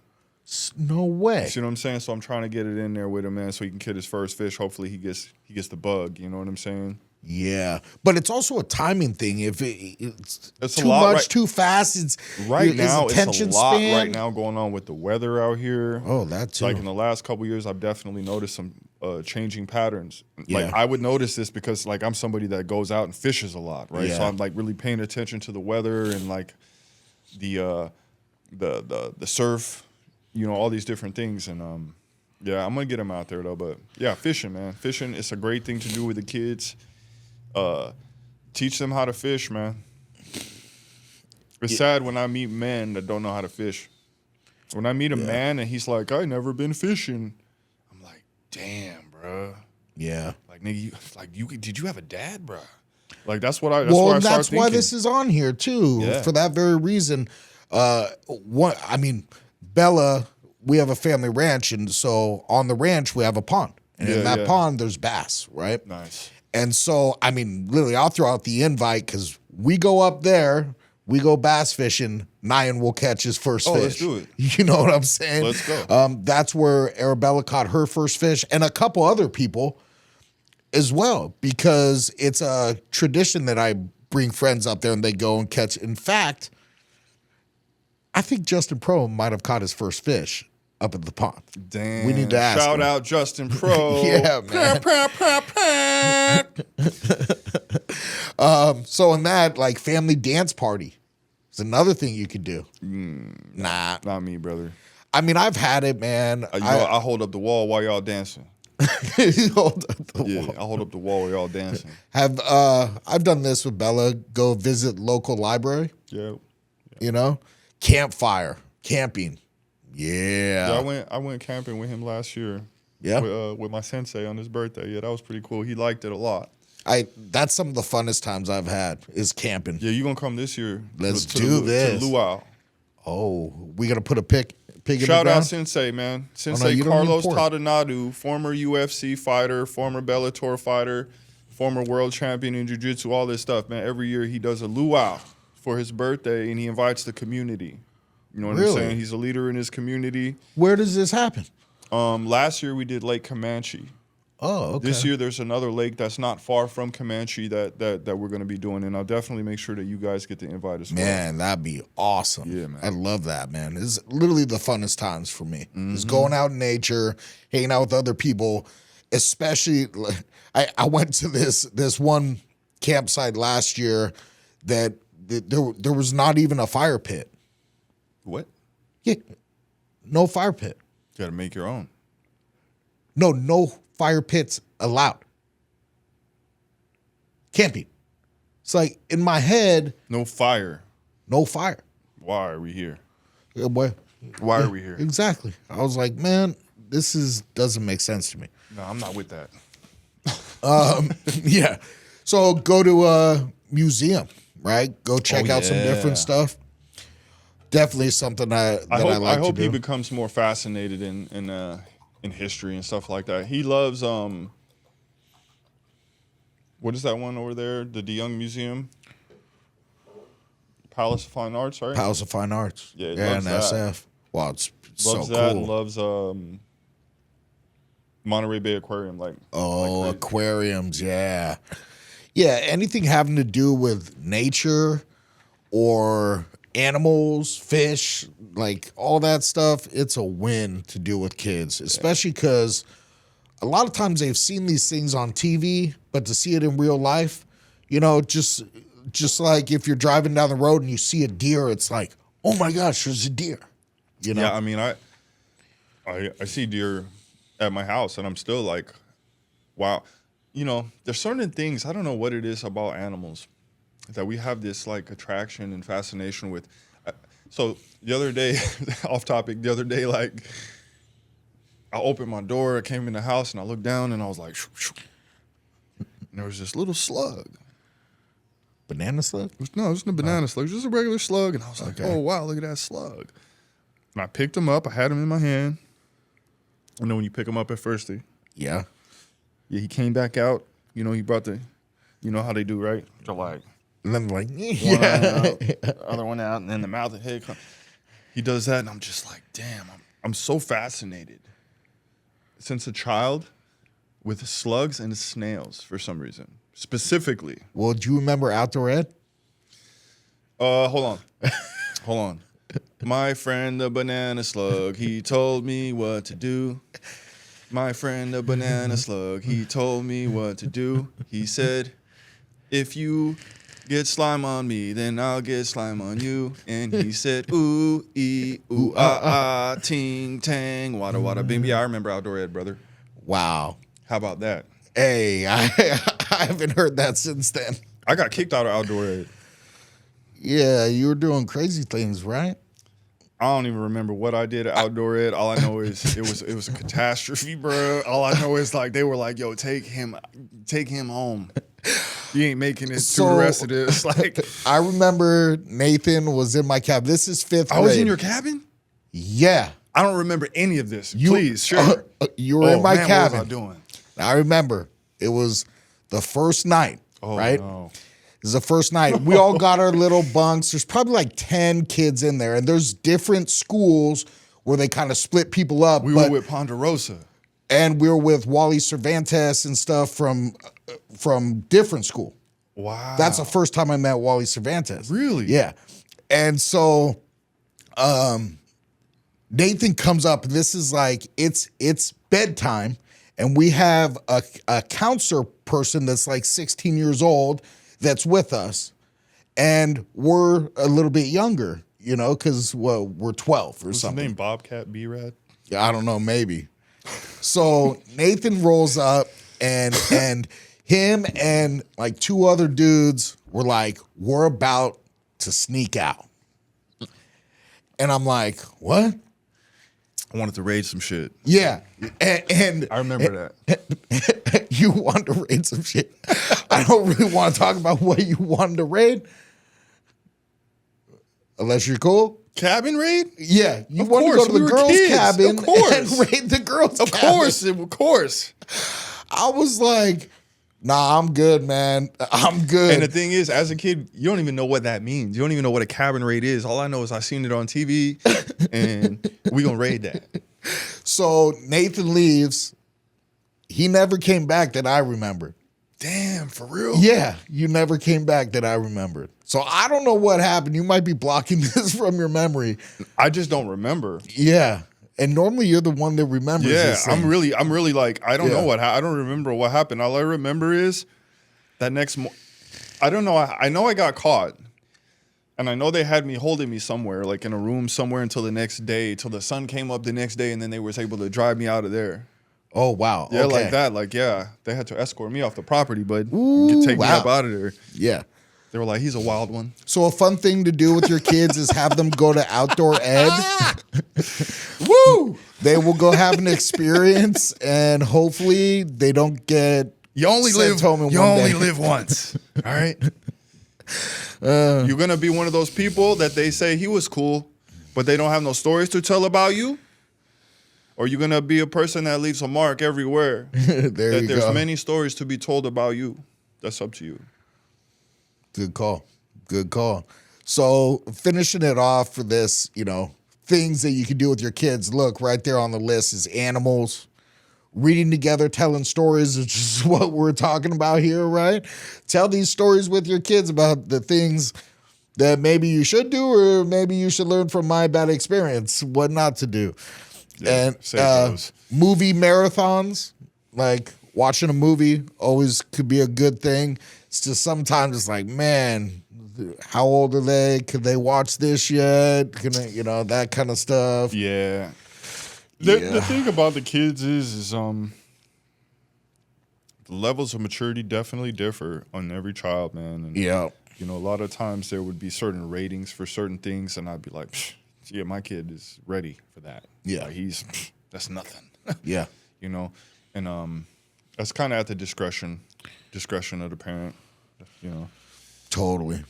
No way. See what I'm saying? So I'm trying to get it in there with him, man, so he can get his first fish. Hopefully he gets the bug. You know what I'm saying? Yeah, but it's also a timing thing. If it's It's a too lot, much, right- too fast, it's Right his now, it's attention a lot span. right now going on with the weather out here. Oh, that too. Like in the last couple years, I've definitely noticed some changing patterns. Yeah. Like I would notice this because like I'm somebody that goes out and fishes a lot, right? So Yeah. I'm like really paying attention to the weather and like the surf, you know, all these different things. And yeah, I'm gonna get him out there though. But yeah, fishing, man, fishing is a great thing to do with the kids. Teach them how to fish, man. It's sad when I meet men that don't know how to fish. When I meet a man and he's like, "I never been fishing," I'm like, "Damn, bro." Yeah. Like, nigga, did you have a dad, bro? Like that's what I. That's Well, where I start that's why thinking. this is on here too, Yeah. for that very reason. Bella, we have a family ranch, and so on the ranch we have a pond, and in Yeah, that yeah. pond there's bass, right? Nice. And so, literally, I'll throw out the invite because we go up there, we go bass fishing. Nyan will catch his first Oh, fish. let's do it. You know what I'm saying? Let's go. That's where Arabella caught her first fish, and a couple other people as well, because it's a tradition that I bring friends up there and they go and catch. In fact, I think Justin Pro might have caught his first fish up at the pond. Damn. We need to ask Shout him. out Justin Pro. Yeah, man. So in that, like, family dance party is another thing you could do. Nah. Not me, brother. I mean, I've had it, man. I hold up the wall while y'all dancing. Hold up the Yeah, wall. I hold up the wall while y'all dancing. I've done this with Bella. Go visit local library, Yeah. you know? Campfire, camping. Yeah, Yeah. I went camping with him last year. Yeah. With my sensei on his birthday. Yeah, that was pretty cool. He liked it a lot. That's some of the funnest times I've had is camping. Yeah, you gonna come this year? Let's do this. To Luau. Oh, we gonna put a pig in Shout the out ground? Sensei, man. Sensei you don't Carlos report. Tadanadu, former UFC fighter, former Bellator fighter, former world champion in jiu-jitsu, all this stuff, man. Every year he does a luau for his birthday, and he invites the community. You know what Really? I'm saying? He's a leader in his community. Where does this happen? Last year we did Lake Comanche. Oh, okay. This year there's another lake that's not far from Comanche that we're going to be doing, and I'll definitely make sure that you guys get the invite as well. Man, that'd be awesome. Yeah, man. I love that, man. It's literally the funnest times for me. Mm-hmm. Is going out in nature, hanging out with other people, especially I went to this one campsite last year that there was not even a fire pit. What? Yeah. No fire pit. You got to make your own. No fire pits allowed. Camping. It's like in my head, No fire. no fire. Why are we here? Yeah, boy. Why are we here? Exactly. I was like, man, doesn't make sense to me. No, I'm not with that. Yeah. So go to a museum, right? Go check out some yeah. different stuff. Definitely something I like hope to he do. becomes more fascinated in history and stuff like that. He loves what is that one over there? The DeYoung Museum, Palace of Fine Arts, right? Palace of Fine Arts. Yeah, he Yeah, loves and that. SF. Wow, it's Loves so that cool. and loves Monterey Bay Aquarium. Like Oh, aquariums, yeah. Yeah, anything having to do with nature or animals, fish, like all that stuff, it's a win to do with kids, especially because a lot of times they've seen these things on TV, but to see it in real life, you know, just like if you're driving down the road and you see a deer, it's like, oh my gosh, there's a deer. You know? Yeah, I mean, I see deer at my house, and I'm still like, wow. You know, there's certain things, I don't know what it is about animals that we have this like attraction and fascination with. So the other day, off topic, like I opened my door, I came in the house, and I looked down, and I was like, shoo, shoo. And there was this little slug. Banana slug? It wasn't a banana slug. It was just a regular slug. And I was like, Okay. oh, wow, look at that slug. And I picked him up. I had him in my hand. And then when you pick him up at first, Yeah. he came back out. You know, he brought you know how they do, right? They're like, And then like, one yeah. out, other one out, and then the mouth and head. He does that, and I'm just like, damn, I'm so fascinated since a child with slugs and snails for some reason. Specifically. Well, do you remember Outdoor Ed? Hold on. My friend the banana slug, he told me what to do. My friend the banana slug, he told me what to do. He said, if you get slime on me, then I'll get slime on you. And he said, ooh, ee, ooh, ah, ting, tang, wada, wada, bing. Yeah, I remember Outdoor Ed, brother. Wow. How about that? Hey, I haven't heard that since then. I got kicked out of Outdoor Ed. Yeah, you were doing crazy things, right? I don't even remember what I did at Outdoor Ed. All I know is it was a catastrophe, bro. All I know is like they were like, "Yo, take him home. You ain't making it through the rest of this." Like, I remember Nathan was in my cabin. This is fifth grade. I was in your cabin. Yeah. I don't remember any of this. Please share. You were in my cabin. What was I doing? I remember. It was the first night, right? No. It was the first night. We all got our little bunks. There's probably like 10 kids in there, and there's different schools where they kind of split people up. We were with Ponderosa. And we were with Wally Cervantes and stuff from different school. Wow. That's the first time I met Wally Cervantes. Really? Yeah. And so Nathan comes up, and this is like it's bedtime, and we have a counselor person that's like 16 years old that's with us, and we're a little bit younger, you know, because we're 12 or What's something. his name? Bobcat B-Rad? Yeah, I don't know, maybe. So Nathan rolls up, and him and like two other dudes were like, we're about to sneak out. And I'm like, what? I wanted to raid some shit. Yeah. And I remember that. you wanted to raid some shit. I don't really want to talk about what you wanted to raid. Unless you're cool. Cabin raid? Yeah. You Of wanted to go course, to we the were girls' kids. cabin Of course. and raid the girls' Of cabin. course. I was like, nah, I'm good, man. I'm good. And the thing is, as a kid, you don't even know what that means. You don't even know what a cabin raid is. All I know is I seen it on TV, and we gonna raid that. So Nathan leaves. He never came back that I remember. Damn, for real? Yeah, you never came back that I remembered. So I don't know what happened. You might be blocking this from your memory. I just don't remember. Yeah. And normally you're the one that remembers Yeah, this I'm thing. really like, I don't Yeah. know I don't remember what happened. All I remember is that I don't know. I know I got caught. And I know they had me holding me somewhere, like in a room somewhere until the next day, till the sun came up the next day, and then they was able to drive me out of there. Oh, wow. Yeah, Okay. like that. Like, yeah, they had to escort me off the property, but Ooh, take me wow. up out of there. Yeah. They were like, he's a wild one. So a fun thing to do with your kids is have them go to outdoor ed. Woo! They will go have an experience, and hopefully they don't get You only sent home in you one only day. live once. All right. You're gonna be one of those people that they say he was cool, but they don't have no stories to tell about you. Or you're gonna be a person that leaves a mark everywhere. There that you there's go. many stories to be told about you. That's up to you. Good call. Good call. So finishing it off for this, you know, things that you can do with your kids. Look, right there on the list is animals, reading together, telling stories, which is what we're talking about here, right? Tell these stories with your kids about the things that maybe you should do, or maybe you should learn from my bad experience, what not to do. Yeah, And save those. movie marathons, like watching a movie always could be a good thing. It's just sometimes it's like, man, how old are they? Could they watch this yet? Can they, you know, that kind of stuff. Yeah. Yeah. The thing about the kids is the levels of maturity definitely differ on every child, man. And, Yeah. you know, a lot of times there would be certain ratings for certain things, and I'd be like, "Psh, yeah, my kid is ready for that. Yeah. Like, that's nothing. Yeah. You know, and that's kind of at the discretion of the parent. You know, Totally.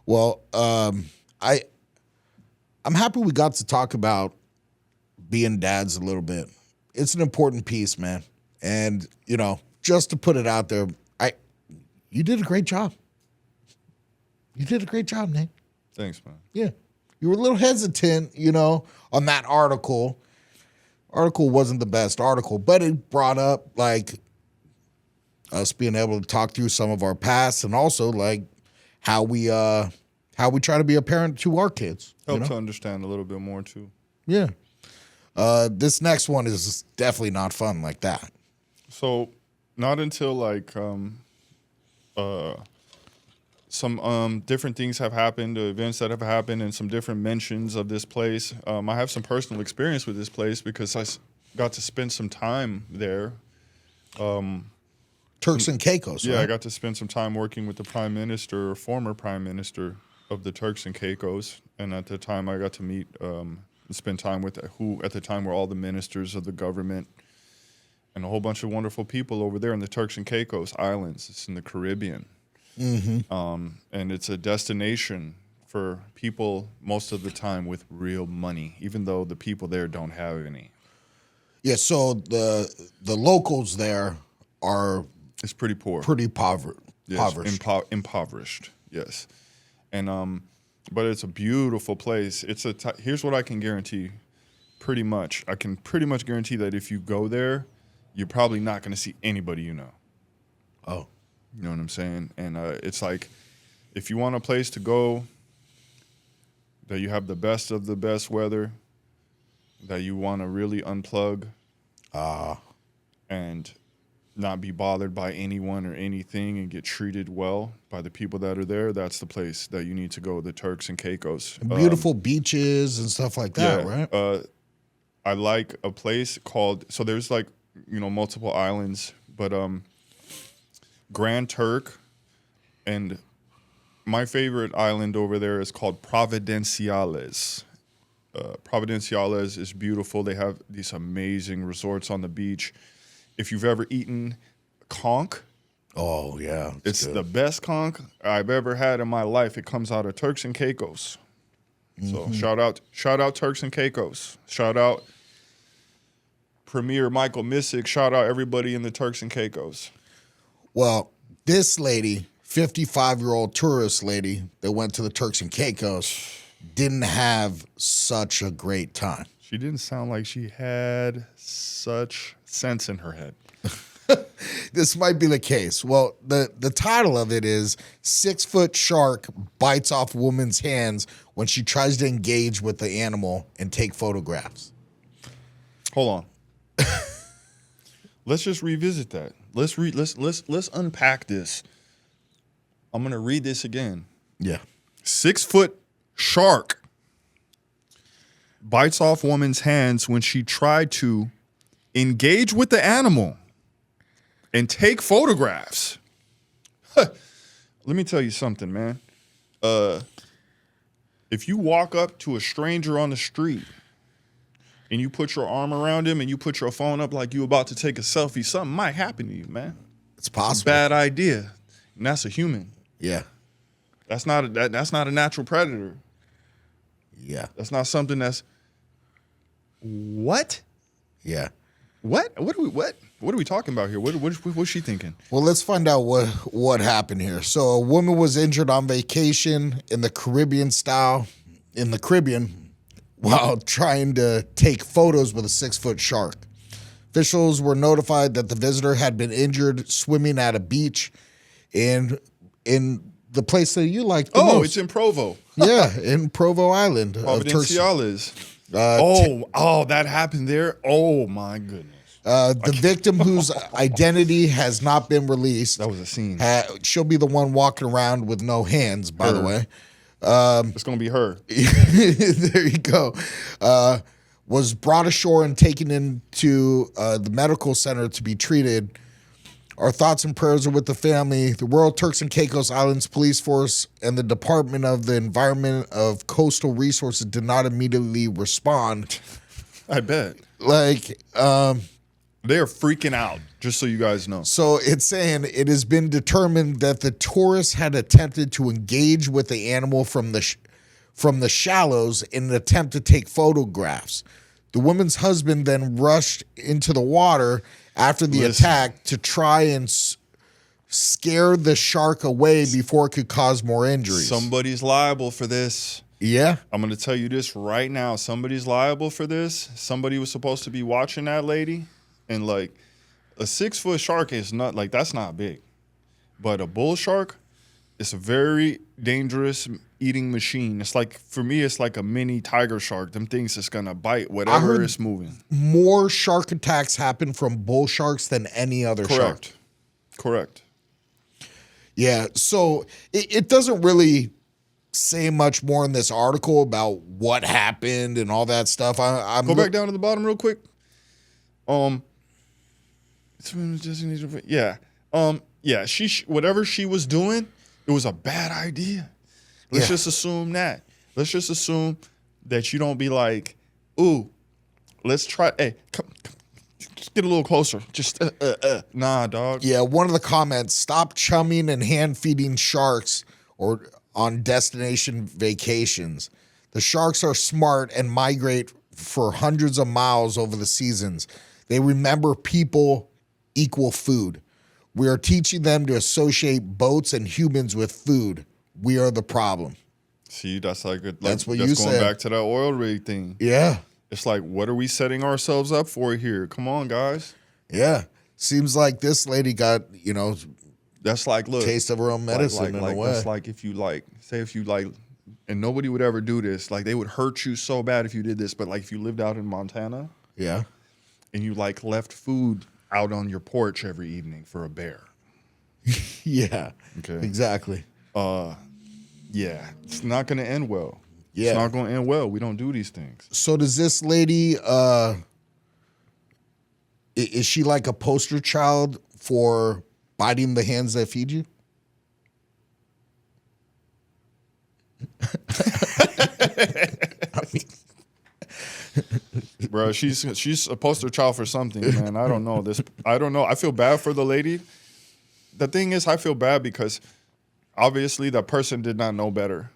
Well, I'm happy we got to talk about being dads a little bit. It's an important piece, man. And, you know, just to put it out there, you did a great job. You did a great job, Nate. thanks, man. Yeah. You were a little hesitant, you know, on that article. Article wasn't the best article, but it brought up like us being able to talk through some of our past, and also like how we try to be a parent to our kids. You Help know? to understand a little bit more too. Yeah. This next one is definitely not fun like that. So, not until like some different things have happened, events that have happened, and some different mentions of this place. I have some personal experience with this place because I got to spend some time there. Turks and Caicos, Yeah, right? I got to spend some time working with the prime minister, or former prime minister of the Turks and Caicos, and at the time I got to meet and spend time with who at the time were all the ministers of the government and a whole bunch of wonderful people over there in the Turks and Caicos Islands. It's in the Caribbean. And it's a destination for people most of the time with real money, even though the people there don't have any. Yeah, so the locals there are It's pretty poor. pretty Yes, impoverished. impoverished, yes. And but it's a beautiful place. It's here's what I can guarantee. Pretty much, I can pretty much guarantee that if you go there, you're probably not going to see anybody you know. Oh, You know what I'm saying? And it's like, if you want a place to go that you have the best of the best weather, that you want to really unplug and not be bothered by anyone or anything and get treated well by the people that are there, that's the place that you need to go, the Turks and Caicos. Beautiful beaches and stuff like that, right? I like a place called, so there's like, multiple islands, but Grand Turk, and my favorite island over there is called Providenciales. Providenciales is beautiful. They have these amazing resorts on the beach. If you've ever eaten conch, Oh yeah, it's good. the best conch I've ever had in my life. It comes out of Turks and Caicos. So shout out Turks and Caicos. Shout out Premier Michael Missick. Shout out everybody in the Turks and Caicos. Well, this lady, 55-year-old tourist lady that went to the Turks and Caicos, didn't have such a great time. She didn't sound like she had such sense in her head. This might be the case. Well, the title of it is 6-foot shark bites off woman's hands when she tries to engage with the animal and take photographs. Hold on. Let's just revisit that. Let's unpack this. I'm gonna read this again. Yeah. 6-foot shark bites off woman's hands when she tried to engage with the animal and take photographs. Let me tell you something, man. If you walk up to a stranger on the street and you put your arm around him and you put your phone up like you about to take a selfie, something might happen to you, man. It's possible. Bad idea. And that's a human. Yeah. That's not a natural predator. Yeah. That's not something that's what? Yeah. What are we talking about here? What's she thinking? Well, let's find out what happened here. So a woman was injured on vacation in the Caribbean while trying to take photos with a 6-foot shark. Officials were notified that the visitor had been injured swimming at a beach in the place that you like the most. It's in Provo. Yeah, in Provo Island. Providenciales. That happened there? Oh, my goodness. The victim, whose identity has not been released, That was a scene. she'll be the one walking around with no hands, by the way. It's going to be her. There you go. Was brought ashore and taken into the medical center to be treated. Our thoughts and prayers are with the family. The Royal Turks and Caicos Islands Police Force and the Department of the Environment of Coastal Resources did not immediately respond. I bet. They are freaking out, just so you guys know. So it's saying it has been determined that the tourist had attempted to engage with the animal from the shallows in an attempt to take photographs. The woman's husband then rushed into the water after the attack to try and scare the shark away before it could cause more injuries. Somebody's liable for this. Yeah? I'm going to tell you this right now. Somebody's liable for this. Somebody was supposed to be watching that lady. And like a 6-foot shark is not like, that's not big. But a bull shark is a very dangerous eating machine. It's like, for me, it's like a mini tiger shark. Them things is going to bite whatever is moving. More shark attacks happen from bull sharks than any other shark. Correct. Yeah. So it doesn't really say much more in this article about what happened and all that stuff. Go back down to the bottom real quick. She whatever she was doing, it was a bad idea. Let's just assume that. Let's just assume that you don't be like, ooh, let's try. Hey, come just get a little closer. Just nah, dog. Yeah, one of the comments: stop chumming and hand feeding sharks or on destination vacations. The sharks are smart and migrate for hundreds of miles over the seasons. They remember people equal food. We are teaching them to associate boats and humans with food. We are the problem. See, that's like that's what that's you going said. back to that oil rig thing. Yeah. It's like, what are we setting ourselves up for here? Come on, guys. Yeah. Seems like this lady got, that's like, look, taste of her own medicine in a way. That's like if you and nobody would ever do this. Like they would hurt you so bad if you did this. But like if you lived out in Montana Yeah. and you like left food out on your porch every evening for a bear. Yeah. Okay. Exactly. Yeah, it's not going to end well. Yeah. It's not going to end well. We don't do these things. So does this lady is she like a poster child for biting the hands that feed you? Bro, she's a poster child for something, man. I don't know this. I don't know. I feel bad for the lady. The thing is, I feel bad because obviously that person did not know better,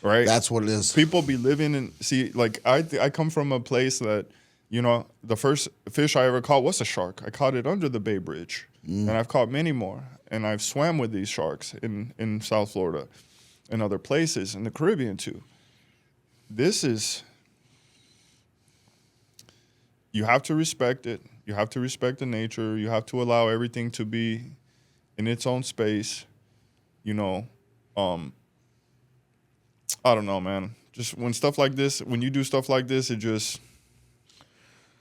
right? That's what it is. People be living in, see, like I come from a place that, you know, the first fish I ever caught was a shark. I caught it under the Bay Bridge, and I've caught many more, and I've swam with these sharks in South Florida and other places in the Caribbean too. This is, you have to respect it. You have to respect the nature. You have to allow everything to be in its own space. You know, I don't know, man. Just when stuff like this, when you do stuff like this, it just,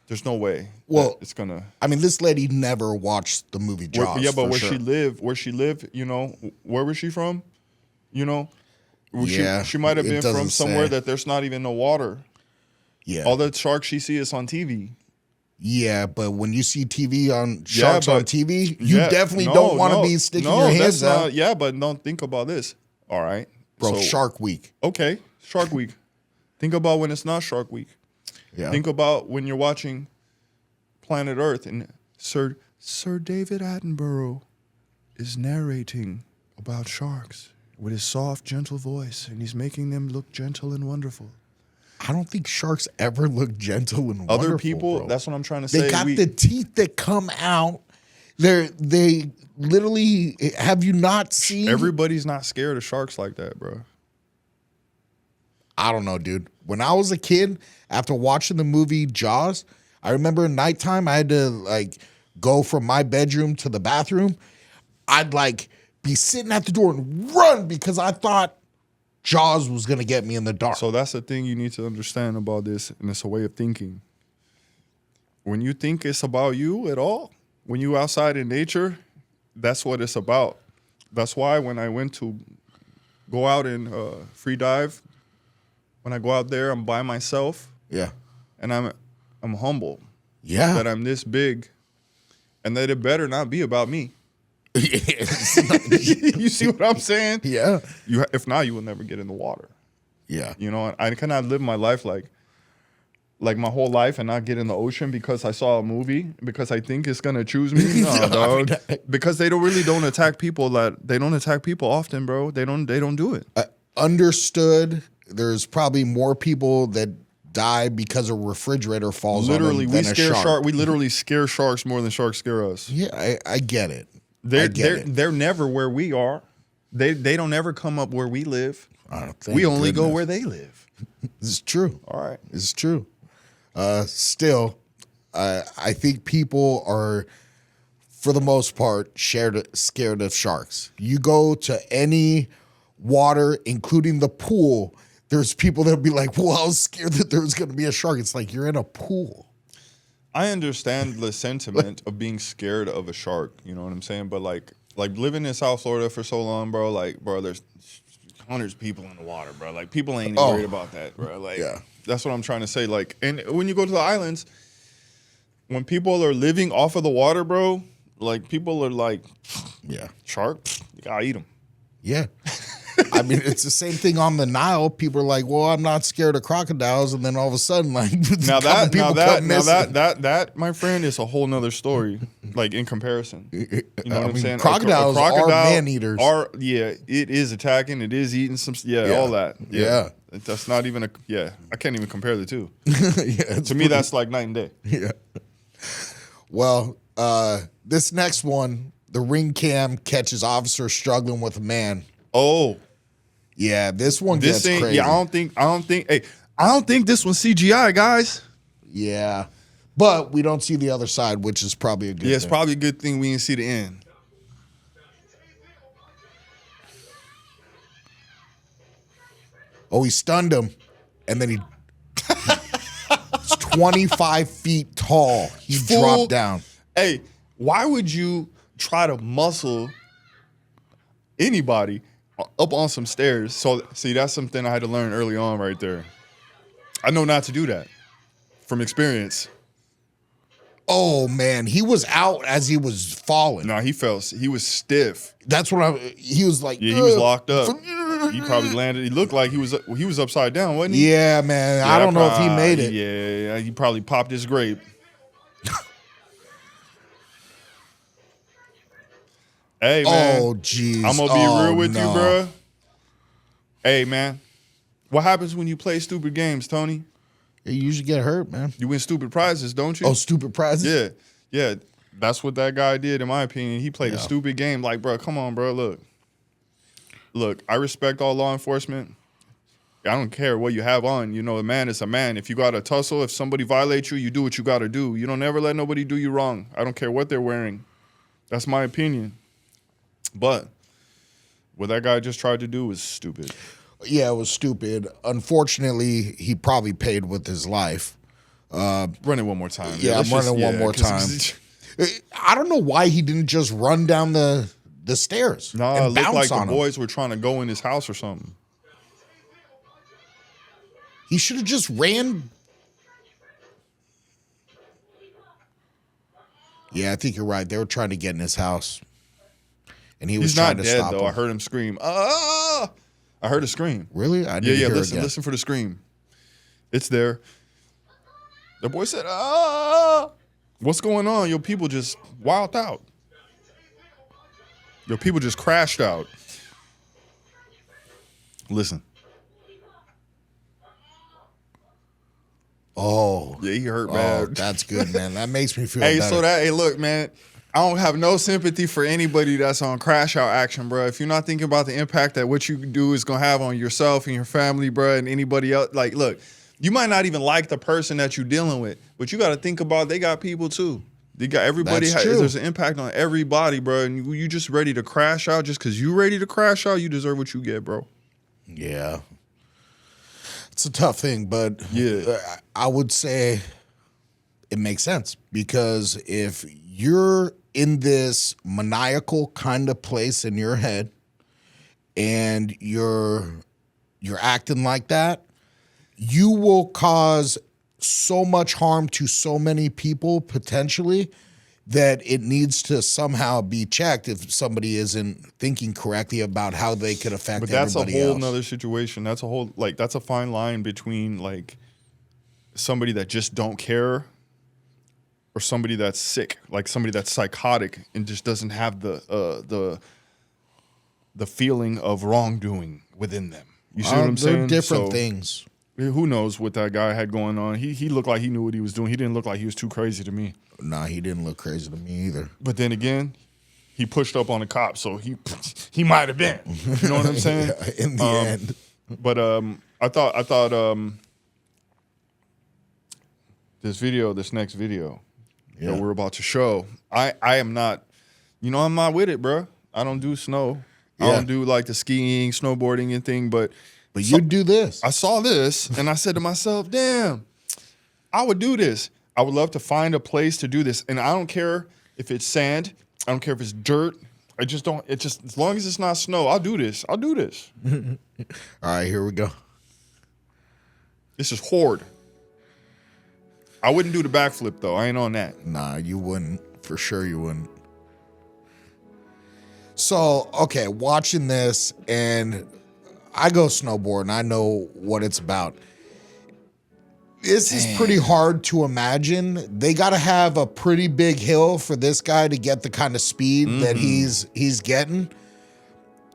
there's no way. Well, it's gonna. I mean, this lady never watched the movie Jaws. Yeah, but for sure. where she lived, you know, where was she from? You know, Yeah, she might have it been from doesn't somewhere say. that there's not even no water. Yeah. All the sharks she sees is on TV. Yeah, but when you see TV on sharks on but- TV, you definitely don't want to be sticking your hands out. Yeah, but don't think about this. All right, Bro, So- Shark Week. Okay, Shark Week. Think about when it's not Shark Week. Yeah. Think about when you're watching Planet Earth and Sir David Attenborough is narrating about sharks with his soft, gentle voice, and he's making them look gentle and wonderful. I don't think sharks ever look gentle and Other wonderful, people, bro. that's what I'm trying to say. They got the teeth that come out. They literally, have you not seen? Everybody's not scared of sharks like that, bro. I don't know, dude. When I was a kid, after watching the movie Jaws, I remember nighttime I had to like go from my bedroom to the bathroom. I'd like be sitting at the door and run because I thought Jaws was gonna get me in the dark. So that's the thing you need to understand about this, and it's a way of thinking. When you think it's about you at all, when you outside in nature, that's what it's about. That's why when I went to go out and free dive, when I go out there, I'm by myself, yeah, and I'm humble yeah. that I'm this big, and that it better not be about me. You see what I'm saying? Yeah, If not, you will never get in the water. yeah. You know, I cannot live my life like my whole life and not get in the ocean because I saw a movie because I think it's gonna choose me. No, dog. Because they don't attack people often, bro. They don't do it. Understood. There's probably more people that die because a refrigerator falls Literally, on them we than a scare shark. We literally scare sharks more than sharks scare us. Yeah, I get it. I get it. They're never where we are. They don't ever come up where we live. Thank We only go goodness. where they live. This is true. All right. It's true. Still, I think people are, for the most part, scared of sharks. You go to any water, including the pool, there's people that'll be like, well, I was scared that there was going to be a shark. It's like, you're in a pool. I understand the sentiment of being scared of a shark. You know what I'm saying? But like living in South Florida for so long, bro. Like, bro, there's hundreds of people in the water, bro. Like, people ain't even worried about that, bro. Like, Yeah. That's what I'm trying to say. Like, and when you go to the islands, when people are living off of the water, bro, like, people are like, Yeah. shark, you gotta eat them. Yeah. I mean, it's the same thing on the Nile. People are like, well, I'm not scared of crocodiles. And then all of a sudden, like, that, my friend, is a whole nother story, like, in comparison. You know what I'm saying? Crocodiles are man-eaters. Yeah, it is attacking. It is eating some, Yeah. all that. Yeah. That's not even I can't even compare the two. Yeah, To me, that's like night and day. Yeah. Well, this next one, the ring cam catches officer struggling with a man. Oh, Yeah, this one this gets ain't, crazy. yeah, I don't think this one's CGI, guys. Yeah. But we don't see the other side, which is probably a good Yeah, it's thing. probably a good thing we didn't see the end. Oh, he stunned him, and then he's 25 feet tall. He Fool. dropped down. Hey, why would you try to muscle anybody up on some stairs? So, see, that's something I had to learn early on right there. I know not to do that from experience. Oh man, he was out as he was falling. No, he was stiff. That's what he was like. Yeah, he was locked up. He probably landed. He looked like he was upside down, wasn't he? Yeah, man. I don't know if he made it. Yeah, he probably popped his grape. Hey, man. Oh, jeez. I'm going to be real with you, bro. Hey, man. What happens when you play stupid games, Tony? You usually get hurt, man. You win stupid prizes, don't you? Oh, stupid prizes? Yeah. That's what that guy did, in my opinion. He played a stupid game. Like, bro, come on, bro. Look, I respect all law enforcement. I don't care what you have on. You know, a man is a man. If you got to tussle, if somebody violates you, you do what you got to do. You don't ever let nobody do you wrong. I don't care what they're wearing. That's my opinion. But what that guy just tried to do was stupid. Yeah, it was stupid. Unfortunately, he probably paid with his life. Run it one more time. Yeah, I'm running one more time. I don't know why he didn't just run down the stairs No, it and looked bounce like on the him. boys were trying to go in his house or something. He should have just ran. Yeah, I think you're right. They were trying to get in his house. And he was He's trying not to dead, stop though. him. I heard him scream. Ah! I heard a scream. Really? I didn't Yeah, hear listen, again. listen for the scream. It's there. The boy said, ah! What's going on? Your people just wilded out. Your people just crashed out. Listen. Oh. Yeah, he hurt Oh, bad. that's good, man. That makes me feel Hey, better. hey, look, man. I don't have no sympathy for anybody that's on crash out action, bro. If you're not thinking about the impact that what you do is gonna have on yourself and your family, bro, and anybody else, like, look, you might not even like the person that you're dealing with, but you got to think about they got people too. They got everybody. That's true. There's an impact on everybody, bro. And you just ready to crash out just because you ready to crash out. You deserve what you get, bro. Yeah. It's a tough thing, but Yeah. I would say it makes sense because if you're in this maniacal kind of place in your head and you're acting like that, you will cause so much harm to so many people potentially that it needs to somehow be checked if somebody isn't thinking correctly about how they could affect But that's a everybody whole else. nother situation. That's a whole, like, that's a fine line between, like, somebody that just don't care or somebody that's sick, like somebody that's psychotic and just doesn't have the feeling of wrongdoing within them. You see what I'm saying? They're different So, things. who knows what that guy had going on? He looked like he knew what he was doing. He didn't look like he was too crazy to me. Nah, he didn't look crazy to me either. But then again, he pushed up on the cop, so he might have been. You know what I'm saying? In the end. But I thought this next video that we're about to show, I am not, I'm not with it, bro. I don't do snow. I Yeah. don't do like the skiing, snowboarding and thing, but You do this. I saw this and I said to myself, damn, I would do this. I would love to find a place to do this. And I don't care if it's sand. I don't care if it's dirt. As long as it's not snow, I'll do this. I'll do this. All right, here we go. This is horde. I wouldn't do the backflip though. I ain't on that. Nah, you wouldn't. For sure you wouldn't. So, okay, watching this, and I go snowboarding. I know what it's about. This is pretty hard to imagine. They got to have a pretty big hill for this guy to get the kind of speed that he's getting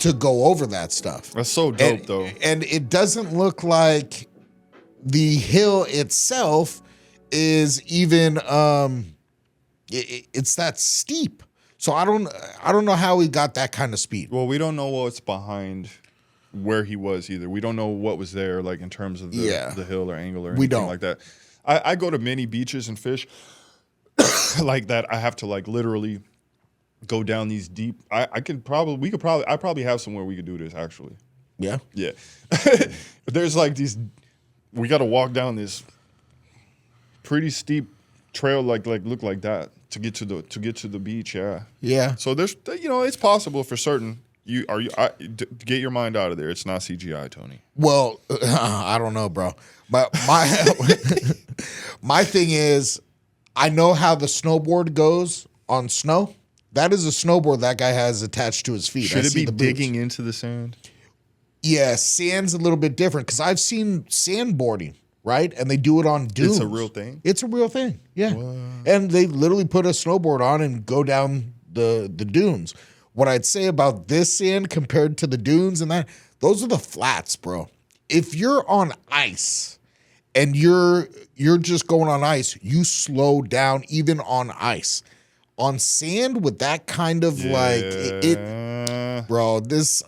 to go over that stuff. That's so dope though. And it doesn't look like the hill itself is even it's that steep. So I don't know how he got that kind of speed. Well, we don't know what's behind where he was either. We don't know what was there, like in terms of the hill or angle or anything don't. like that. I go to many beaches and fish like that. I have to like literally go down these deep. I probably have somewhere we could do this actually. Yeah. Yeah. There's like these. We got to walk down this pretty steep trail, like look like that to get to the beach. Yeah. Yeah. So there's, it's possible for certain. Get your mind out of there. It's not CGI, Tony. Well, I don't know, bro. But my thing is, I know how the snowboard goes on snow. That is a snowboard that guy has attached to his feet. Should it be the boots. digging into the sand? Yeah, sand's a little bit different because I've seen sandboarding, right? And they do it on dunes. It's a real thing? It's a real thing, yeah. And they literally put a snowboard on and go down the dunes. What I'd say about this sand compared to the dunes and that, those are the flats, bro. If you're on ice and you're just going on ice, you slow down even on ice. On sand with that kind of bro,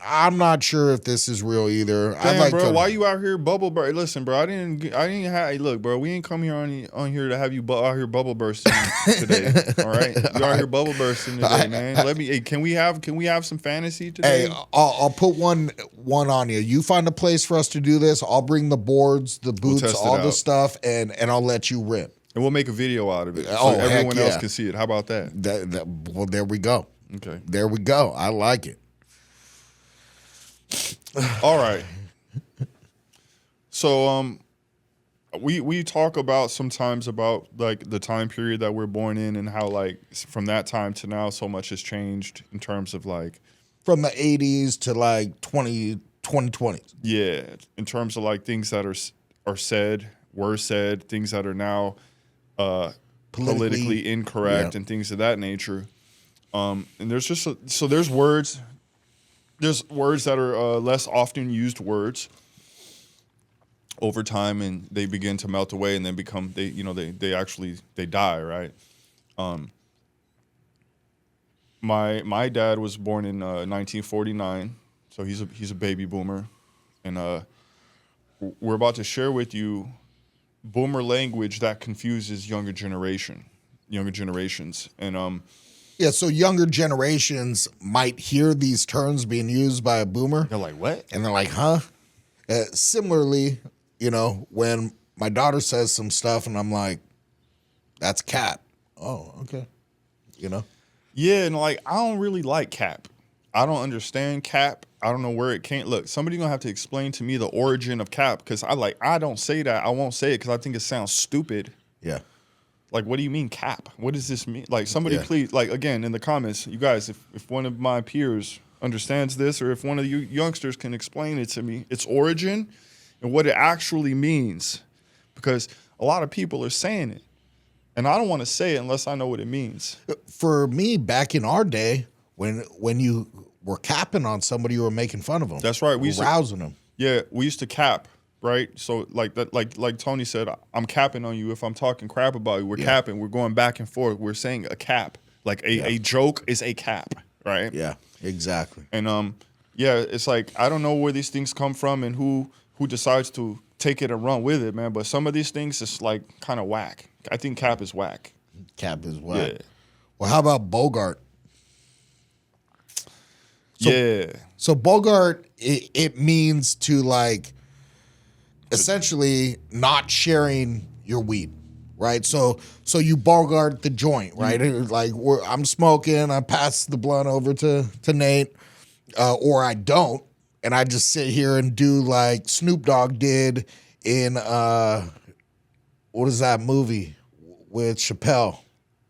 I'm not sure if this is real either. Damn, bro, why you out here bubble burst? Listen, bro, I didn't have. Look, bro, we ain't come here on here to have you out here bubble bursting today. All right, you out here bubble bursting today, man. Can we have some fantasy today? Hey, I'll put one on you. You find a place for us to do this. I'll bring the boards, the boots, all the stuff, and I'll let you rip. And we'll make a video out of it so everyone else can see it. How about that? Well, there we go. Okay. There we go. I like it. All right. So we talk about sometimes about like the time period that we're born in and how like from that time to now so much has changed in terms of like from the 80s to like 2020s. Yeah, in terms of like things that were said, things that are now politically incorrect and things of that nature. And there's just there's words that are less often used words over time, and they begin to melt away and then become they die, right? My dad was born in 1949, so he's a baby boomer, and we're about to share with you boomer language that confuses younger generations, and yeah, so younger generations might hear these terms being used by a boomer. They're like, what? And they're like, huh? Similarly, when my daughter says some stuff and I'm like, that's cap. Oh, okay. Yeah, and like, I don't really like cap. I don't understand cap. I don't know where it came. Look, somebody's going to have to explain to me the origin of cap because I don't say that. I won't say it because I think it sounds stupid. Yeah. Like, what do you mean cap? What does this mean? Like, somebody please, like, again, in the comments, you guys, if one of my peers understands this or if one of you youngsters can explain it to me, its origin and what it actually means. Because a lot of people are saying it. And I don't want to say it unless I know what it means. For me, back in our day, when you were capping on somebody, you were making fun of them. That's right. We rousing them. Yeah, we used to cap, right? So like that, like Tony said, I'm capping on you if I'm talking crap about you. We're capping. We're going back and forth. We're saying a cap. Like a joke is a cap, right? Yeah, exactly. And it's like I don't know where these things come from and who decides to take it and run with it, man. But some of these things is like kind of whack. I think cap is whack. Cap is whack. Yeah. Well, how about Bogart? So Bogart, it means to like essentially not sharing your weed, right? So you Bogart the joint, right? Like I'm smoking, I pass the blunt over to Nate, or I don't, and I just sit here and do like Snoop Dogg did in what is that movie with Chappelle?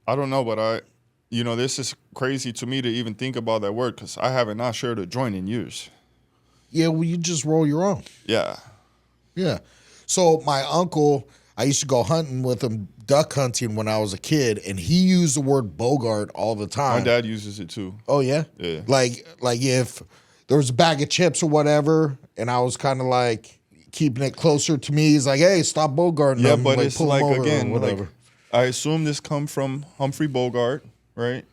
I don't know, but this is crazy to me to even think about that word because I haven't not shared a joint in years. Yeah, well, you just roll your own. Yeah. Yeah. So my uncle, I used to go hunting with him, duck hunting when I was a kid, and he used the word Bogart all the time. My dad uses it too. Oh, yeah? Yeah. Like if there was a bag of chips or whatever, and I was kind of like keeping it closer to me, he's like, hey, stop Bogarting them. But like, it's like, again, whatever. Like, I assume this come from Humphrey Bogart, right?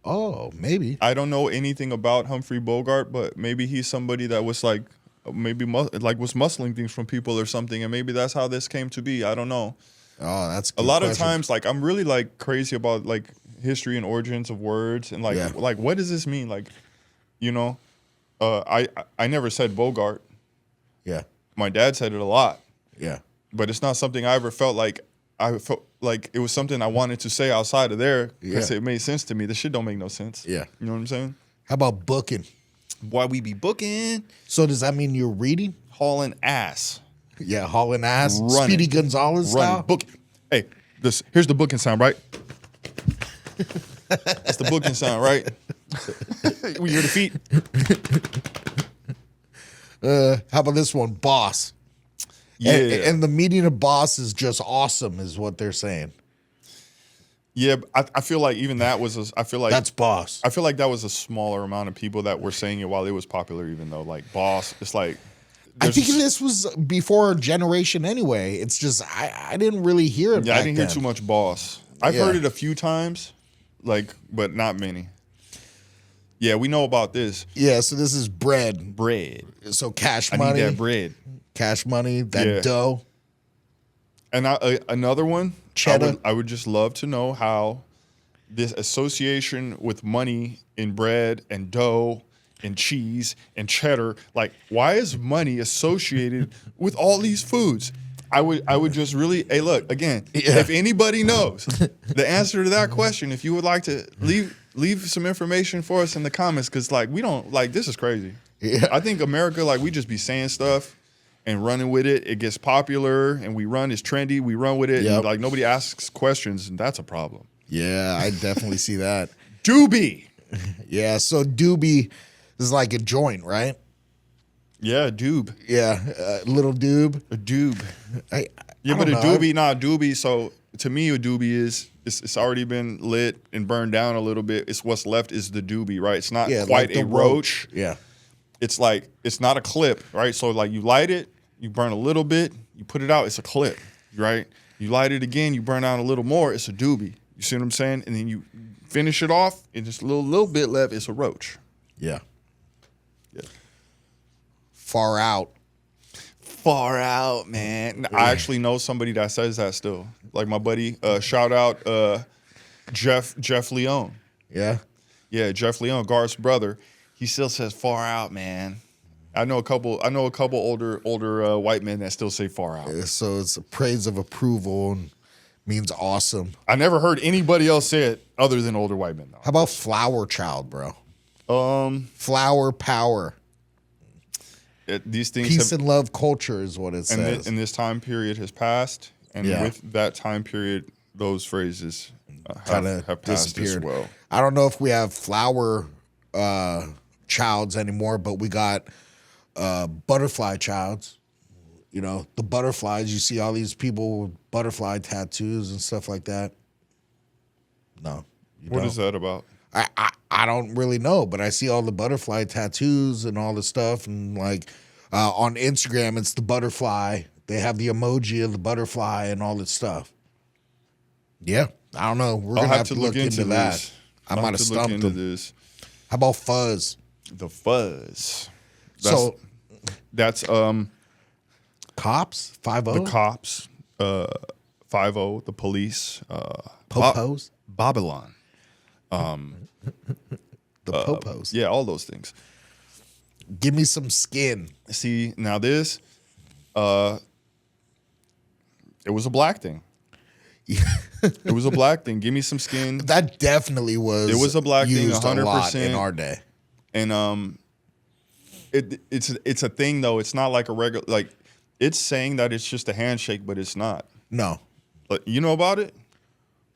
Oh, maybe. I don't know anything about Humphrey Bogart, but maybe he's somebody that was like, was muscling things from people or something, and maybe that's how this came to be. I don't know. Oh, that's a good lot question. Of times, like I'm really like crazy about like history and origins of words, and like what does this mean? Like, I never said Bogart. Yeah. My dad said it a lot, Yeah. but it's not something I ever felt like it was something I wanted to say outside of there because Yeah. it made sense to me. This shit don't make no sense. Yeah. You know what I'm saying? How about booking? Why we be booking, So does that mean you're reading? hauling ass, Yeah, hauling ass. Running. Speedy Gonzalez running, style? book. Hey, here's the booking sound, right? That's the booking sound, right? We hear the feet. How about this one? Boss. Yeah, And the meeting of boss is just awesome, is what they're saying. yeah. I feel like even that was. I feel like That's boss. I feel like that was a smaller amount of people that were saying it while it was popular. Even though, like, boss, it's like. I think there's- this was before our generation anyway. It's just I didn't really hear it. Yeah, I back didn't hear then. too much boss. I've Yeah. heard it a few times, like, but not many. Yeah, we know about this. Yeah, so this is bread. Bread. So cash I money, need that bread. cash money, that Yeah. dough. And another one, Cheddar. I would just love to know how this association with money in bread and dough and cheese and cheddar, like, why is money associated with all these foods? I would just really, hey, look, again, Yeah. if anybody knows the answer to that question, if you would like to leave some information for us in the comments, because, like, we don't, like, this is crazy. Yeah. I think America, like, we just be saying stuff and running with it. It gets popular and we run, it's trendy, we run with it. Yep. And, like, nobody asks questions, and that's a problem. Yeah, I definitely see that. Doobie. Yeah, so doobie is like a joint, right? Yeah, doob. Yeah, little doob. A doob. I Yeah, I but a don't know. doobie, nah, doobie. So to me, a doobie is it's already been lit and burned down a little bit. It's what's left is the doobie, right? It's not Yeah, quite like the a roach. Yeah, It's like it's not a clip, right? So like you light it, you burn a little bit, you put it out, it's a clip, right? You light it again, you burn out a little more, it's a doobie. You see what I'm saying? And then you finish it off, and just a little bit left, it's a roach. yeah. Yeah. Far out. Far out, man. I actually know somebody that says that still. Like my buddy, shout out Jeff Leone. Yeah. Yeah, Jeff Leone, Garth's brother. He still says far out, man. I know a couple older white men that still say far out. So it's a praise of approval and means awesome. I never heard anybody else say it other than older white men How about flower child, bro? though. Flower power. These things Peace have, and love culture is what it says. and this time period has passed, and Yeah. with that time period, those phrases Kind have of passed disappeared. as well. I don't know if we have flower childs anymore, but we got butterfly childs. You know, the butterflies. You see all these people with butterfly tattoos and stuff like that. No. What is that about? I don't really know, but I see all the butterfly tattoos and all the stuff, and like on Instagram, it's the butterfly. They have the emoji of the butterfly and all this stuff. Yeah, I don't know. We're I'll gonna have to look into that. this. I I'll might have to look stumped into them. this. How about fuzz? The fuzz. So That's cops, 5-0, the cops, 5-0, the police, popos, Babylon. the popos. Yeah, all those things. Give me some skin. See, now this, it was a black thing. It was a black thing. Give me some skin. That definitely was. It was a black thing, used a lot 100%. in our day. And it's a thing though. It's not like a regular, like, it's saying that it's just a handshake, but it's not. No Like, you know about it?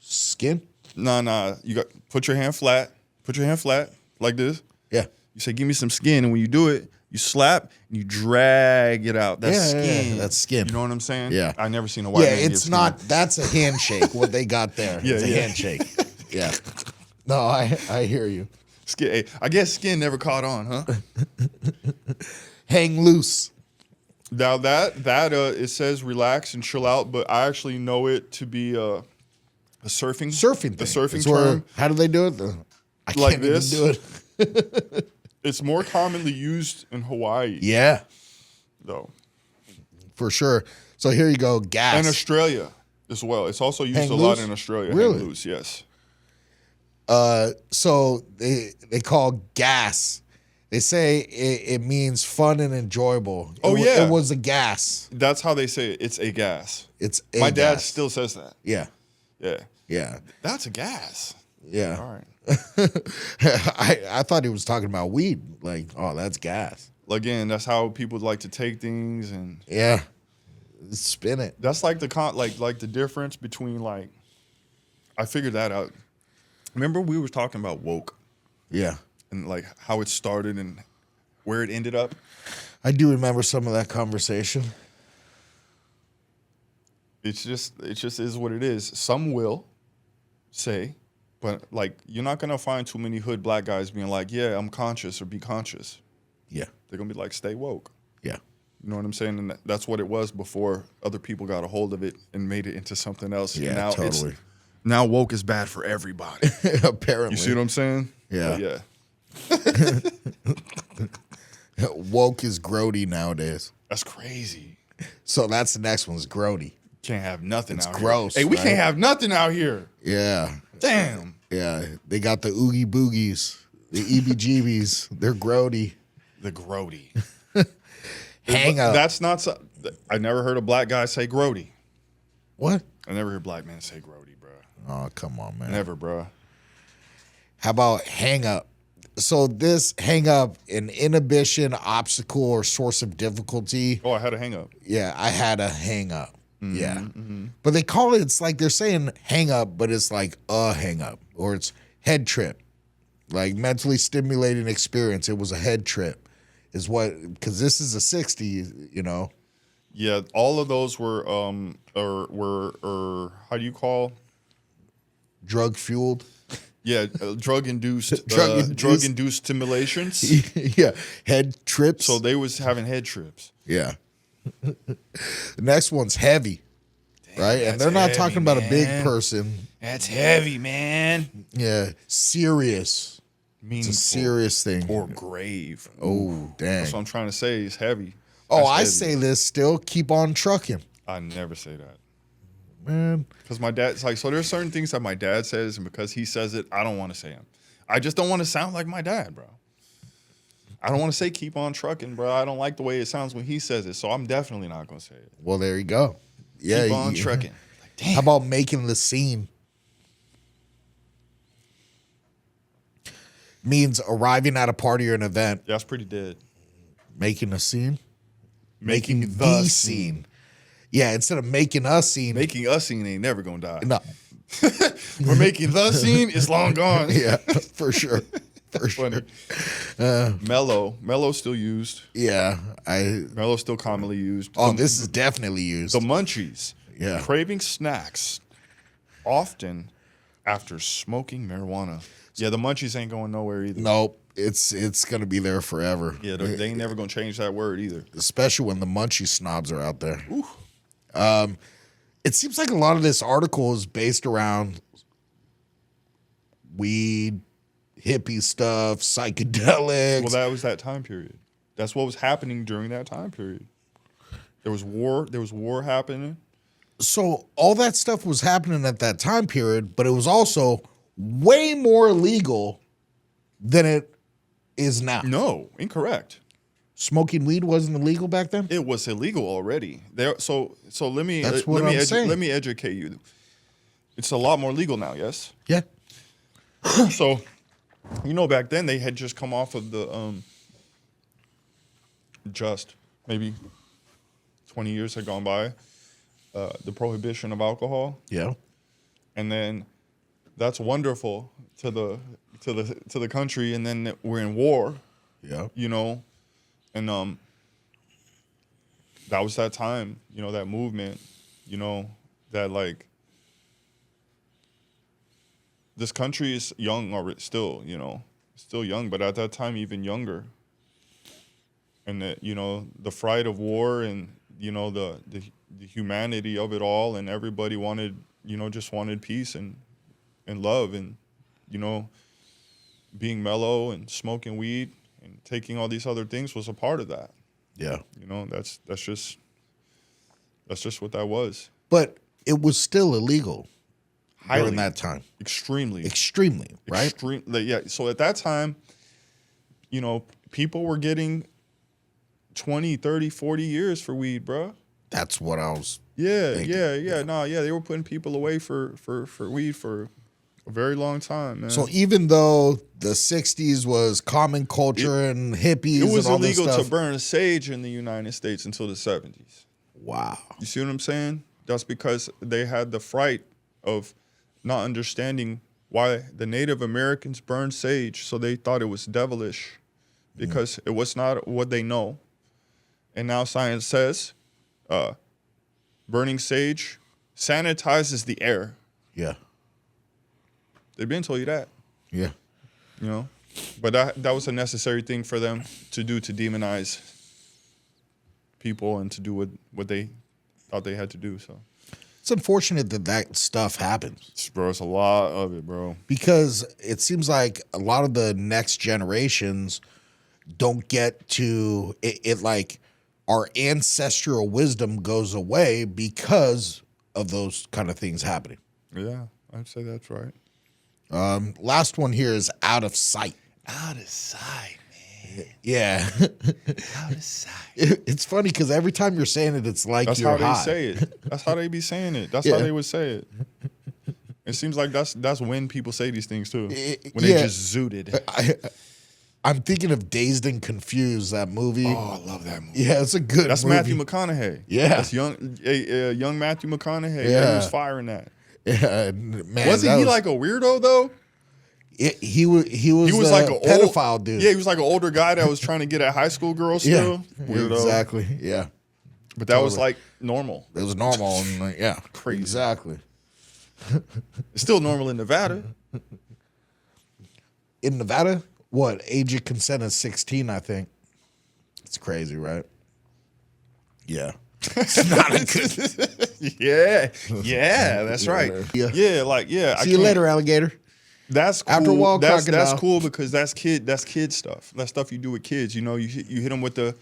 skin. Nah. You got put your hand flat. Put your hand flat like this. Yeah. You say, "Give me some skin," and when you do it, you slap and you drag it out. That's Yeah, skin. that's skin. You know what I'm saying? Yeah. I never seen a white Yeah, man give it's skin. not. That's a handshake. What they got there. Yeah, It's a yeah. handshake. Yeah. No, I hear you. Skin. Hey, I guess skin never caught on, huh? Hang loose. Now that it says relax and chill out, but I actually know it to be a surfing Surfing. The thing. surfing It's where- term. How do they do it? I Like can't even this? do it. It's more commonly used in Hawaii, Yeah, though, for sure. So here you go. Gas. and Australia as well. It's also used Hang a lot loose? in Australia. Really? Hang loose, yes. So they call gas They say it means fun and enjoyable. Oh, yeah. It was a gas. That's how they say it. It's a gas. It's a My dad gas. still says that. Yeah. Yeah. Yeah. That's a gas. Yeah. All right. I thought he was talking about weed. Like, oh, that's gas. Again, that's how people like to take things, and Yeah. Spin it. that's like like the difference between like. I figured that out. Remember we were talking about woke Yeah. and like how it started and where it ended up. I do remember some of that conversation. It just is what it is. Some will say, but like you're not gonna find too many hood black guys being like, yeah, I'm conscious or be conscious. Yeah. They're gonna be like, stay woke. Yeah. You know what I'm saying? And that's what it was before other people got a hold of it and made it into something else. Yeah, And now totally. now woke is bad for everybody. Apparently. You see what I'm saying? Yeah. But yeah. Woke is grody nowadays. That's crazy. So that's the next one is grody. Can't have nothing It's out gross, here. Hey, we right? can't have nothing out here. Yeah. Damn. Yeah. They got the oogie boogies, the EBGBs. They're grody. The grody. Hang up. That's not so, I never heard a black guy say grody. What? I never heard black men say grody, bro. Oh, come on, man. Never, bro. How about hang up? So this hang up, an inhibition, obstacle, or source of difficulty. Oh, I had a hang up. Yeah, I had a hang up. Yeah. But they call it, it's like they're saying hang up, but it's like a hang up, or it's head trip. Like mentally stimulating experience. It was a head trip, is what, because this is a 60, you know. Yeah, all of those were how do you call? Drug fueled. Yeah, drug induced Drug-induced. stimulations. Yeah. Head trips. So they was having head trips. Yeah. The next one's heavy. Right? And they're not heavy, talking about a big man. person. That's heavy, man. Yeah. Serious. It's Meaningful a serious thing. or grave. Oh, dang. That's what I'm trying to say. Is heavy. Oh, That's I heavy. say this still. Keep on trucking. I never say that. Man. Because my dad's like, so there's certain things that my dad says, and because he says it, I don't want to say them. I just don't want to sound like my dad, bro. I don't want to say keep on trucking, bro. I don't like the way it sounds when he says it, so I'm definitely not going to say it. Well, there you go. Yeah. Keep on trucking. Like, damn. How about making the scene? Means arriving at a party or an event, That's pretty dead. making a scene. Making the scene. Yeah, instead of making a scene. Making us scene ain't never going to die. No. We're making the scene. It's long gone. Yeah, for sure. For sure. Funny. Mellow's still used. Yeah. Mellow's still commonly used. Oh, this is definitely used. The munchies. Yeah. Craving snacks often after smoking marijuana. Yeah, the munchies ain't going nowhere either. Nope. It's gonna be there forever. Yeah, they ain't never going to change that word either. Especially when the munchie snobs are out there. It seems like a lot of this article is based around weed, hippie stuff, psychedelics. Well, that was that time period. That's what was happening during that time period. There was war. There was war happening. So all that stuff was happening at that time period, but it was also way more illegal than it is now. No, incorrect. Smoking weed wasn't illegal back then? It was illegal already. There. So let me That's what I'm saying. let me educate you. It's a lot more legal now. Yes. Yeah. So, back then they had just come off of the just maybe 20 years had gone by, the prohibition of alcohol, Yeah. and then that's wonderful to the country, and then we're in war, Yeah. and that was that time, that movement, that like this country is young already, still young, but at that time even younger. And that, the fright of war and, the humanity of it all, and everybody wanted, just wanted peace and love, and, being mellow and smoking weed and taking all these other things was a part of that. Yeah. That's just what that was. But it was still illegal Highly. during that time. Extremely. Extremely, right? Yeah. So at that time, people were getting 20, 30, 40 years for weed, bro. That's what I was. Yeah, thinking. yeah. No, yeah, they were putting people away for weed for a very long time, man. So even though the 60s was common culture and hippies, it was and all illegal this to stuff, burn sage in the United States until the 70s. wow. You see what I'm saying? That's because they had the fright of not understanding why the Native Americans burned sage, so they thought it was devilish because it was not what they know. And now science says burning sage sanitizes the air. Yeah. They've been told you that, Yeah. you know? But that was a necessary thing for them to do, to demonize people and to do what they thought they had to do, so. It's unfortunate that that stuff happens Bro, it's a lot of it, bro. because it seems like a lot of the next generations don't get to it like our ancestral wisdom goes away because of those kind of things happening. Yeah, I'd say that's right. Last one here is out of sight. Out of sight, man. Yeah. Out of sight. It's funny because every time you're saying it, it's like That's you're how they high. say it. That's how they be saying it. That's Yeah. how they would say it. It seems like that's when people say these things too. When yeah. they just zooted. I'm thinking of Dazed and Confused, that movie. Oh, I love that movie. Yeah, it's a good That's movie. Matthew McConaughey. Yeah. That's young Matthew McConaughey. Yeah. Yeah. He was firing that. Yeah, man. Wasn't he like a weirdo though? He was He was the like an pedophile dude. Yeah, he was like an older guy that was trying to get at high school girls still. Weirdo. Exactly. Yeah, But that was Totally. like normal. it was normal. And like, yeah, Crazy. Exactly. It's still normal in Nevada. In Nevada, what age of consent is 16? I think. It's crazy, right? Yeah. It's not a good. Yeah, that's right. Yeah. Yeah, like I See you can't- later, alligator. That's cool. After a while, that's crocodile. cool because that's kid stuff. That's stuff you do with kids. You know, you hit them with the,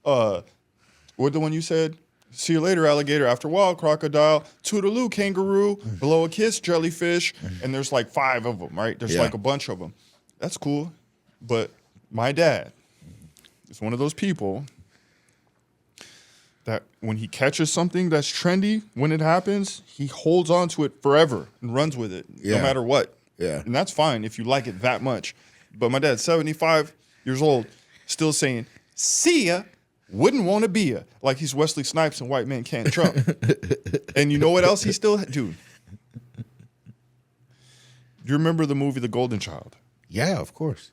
what the one you said? See you later, alligator. After a while, crocodile. Toodaloo, kangaroo. Blow a kiss, jellyfish. And there's like 5 of them, right? There's Yeah. like a bunch of them. That's cool. But my dad is one of those people that when he catches something that's trendy, when it happens, he holds on to it forever and runs with it, Yeah. no matter what. Yeah. And that's fine if you like it that much. But my dad's 75 years old, still saying, see ya, wouldn't want to be ya. Like he's Wesley Snipes and White Man Can't Trump. And you know what else he still, dude? Do you remember the movie The Golden Child? Yeah, of course.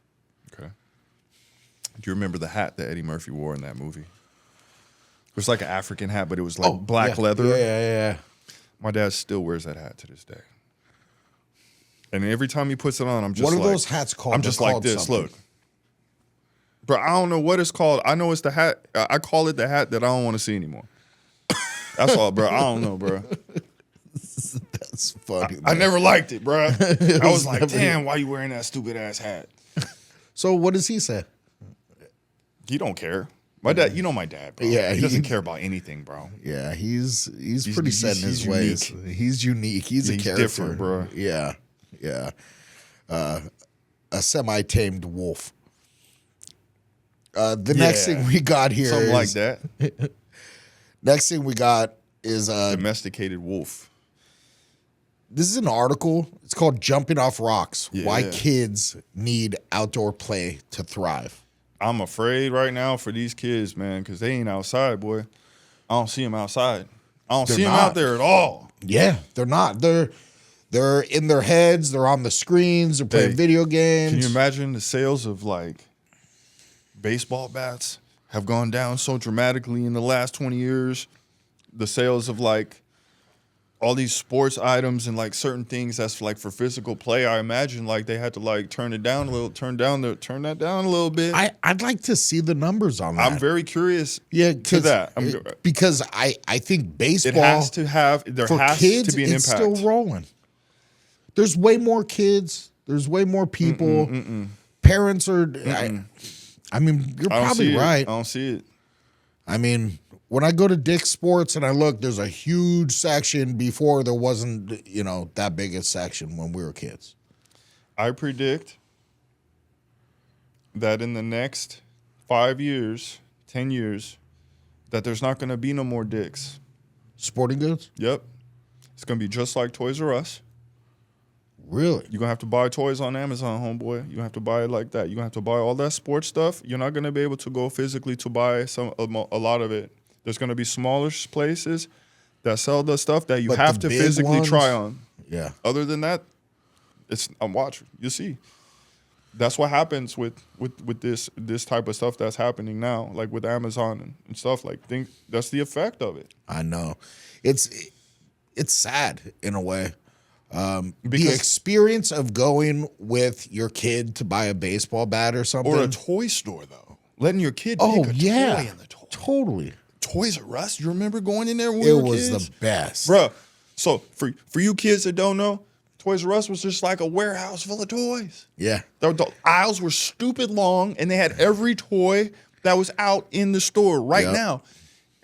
Okay. Do you remember the hat that Eddie Murphy wore in that movie? It was like an African hat, but it was like black yeah. leather. Yeah. My dad still wears that hat to this day. And every time he puts it on, I'm just What are like, those hats called? I'm They're just like called this. something. Look. Bro, I don't know what it's called. I know it's the hat. I call it the hat that I don't want to see anymore. That's all, bro. I don't know, bro. That's funny. I man. never liked it, bro. I was like, never- damn, why you wearing that stupid ass hat? So what does he say? He don't care. My dad, you know my dad, bro. Yeah, he doesn't care about anything, bro. Yeah, he's pretty set in his he's ways. unique. He's unique. He's a He's character, different, bro. Yeah. A semi-tamed wolf. The next Yeah. thing we got here Something like is- that. Next thing we got is Domesticated wolf. this is an article. It's called "Jumping Off Rocks: Why Yeah. Kids Need Outdoor Play to Thrive." I'm afraid right now for these kids, man, because they ain't outside, boy. I don't see them outside. I don't They're see them not. out there at all. Yeah, they're not. They're in their heads. They're on the screens. They're playing Hey, video games. Can you imagine the sales of like baseball bats have gone down so dramatically in the last 20 years? The sales of like all these sports items and like certain things that's like for physical play. I imagine like they had to like turn that down a little bit. I'd like to see the numbers on that. I'm very curious yeah, to that. because I think baseball It has to have for has kids to be an it's impact. still rolling. There's way more kids. There's way more people. Parents are. I mean, you're I don't see probably it. right. I don't see it. I mean, when I go to Dick's Sports and I look, there's a huge section. Before there wasn't, that big a section when we were kids. I predict that in the next 5 years, 10 years, that there's not going to be no more dicks. Sporting goods? Yep. It's going to be just like Toys R Us. Really? You're going to have to buy toys on Amazon, homeboy. You have to buy it like that. You're going to have to buy all that sports stuff. You're not going to be able to go physically to buy a lot of it. There's going to be smaller places that sell the stuff that you But have the to big physically ones- try on. Yeah. Other than that, I'm watching. You see. That's what happens with this type of stuff that's happening now, like with Amazon and stuff. Like, that's the effect of it. I know. It's sad in a way. The Because- experience of going with your kid to buy a baseball bat or something. Or a toy store, though. Letting your kid oh, pick a yeah. toy in the toy. Totally. Toys R Us. You remember going in there when we It were was kids? the best. Bruh, so for you kids that don't know, Toys R Us was just like a warehouse full of toys. Yeah. The aisles were stupid long, and they had every toy that was out in the store right Yep. now.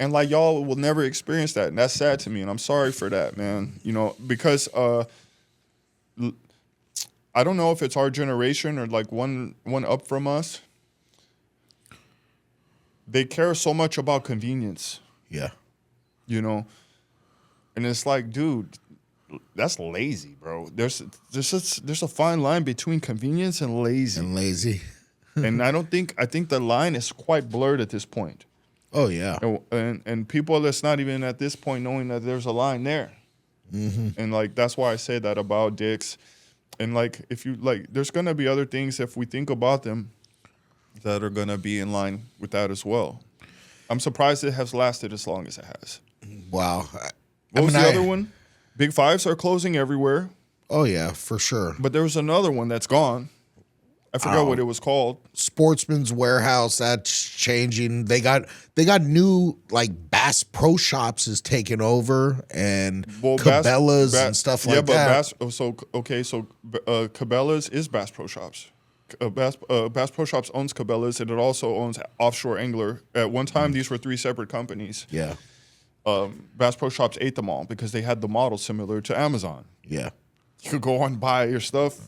And like, y'all will never experience that, and that's sad to me, and I'm sorry for that, man. You know, because I don't know if it's our generation or like one up from us. They care so much about convenience, Yeah. you know, and it's like, dude, that's lazy, bro. There's a fine line between convenience and lazy, And lazy. and I think the line is quite blurred at this point. Oh, yeah. And people that's not even at this point knowing that there's a line there, and like that's why I say that about dicks, and like if you like, there's gonna be other things if we think about them that are gonna be in line with that as well. I'm surprised it has lasted as long as it has. Wow. What was the other one? Big Fives are closing everywhere, Oh, yeah, for sure. but there was another one that's gone. I forgot what it was called. Sportsman's Warehouse, that's changing. They got new like Bass Pro Shops is taking over, and Cabela's and stuff like that. Cabela's is Bass Pro Shops. Bass Pro Shops owns Cabela's, and it also owns Offshore Angler. At one time, these were 3 separate companies. Yeah. Bass Pro Shops ate them all because they had the model similar to Amazon. Yeah. You could go and buy your stuff.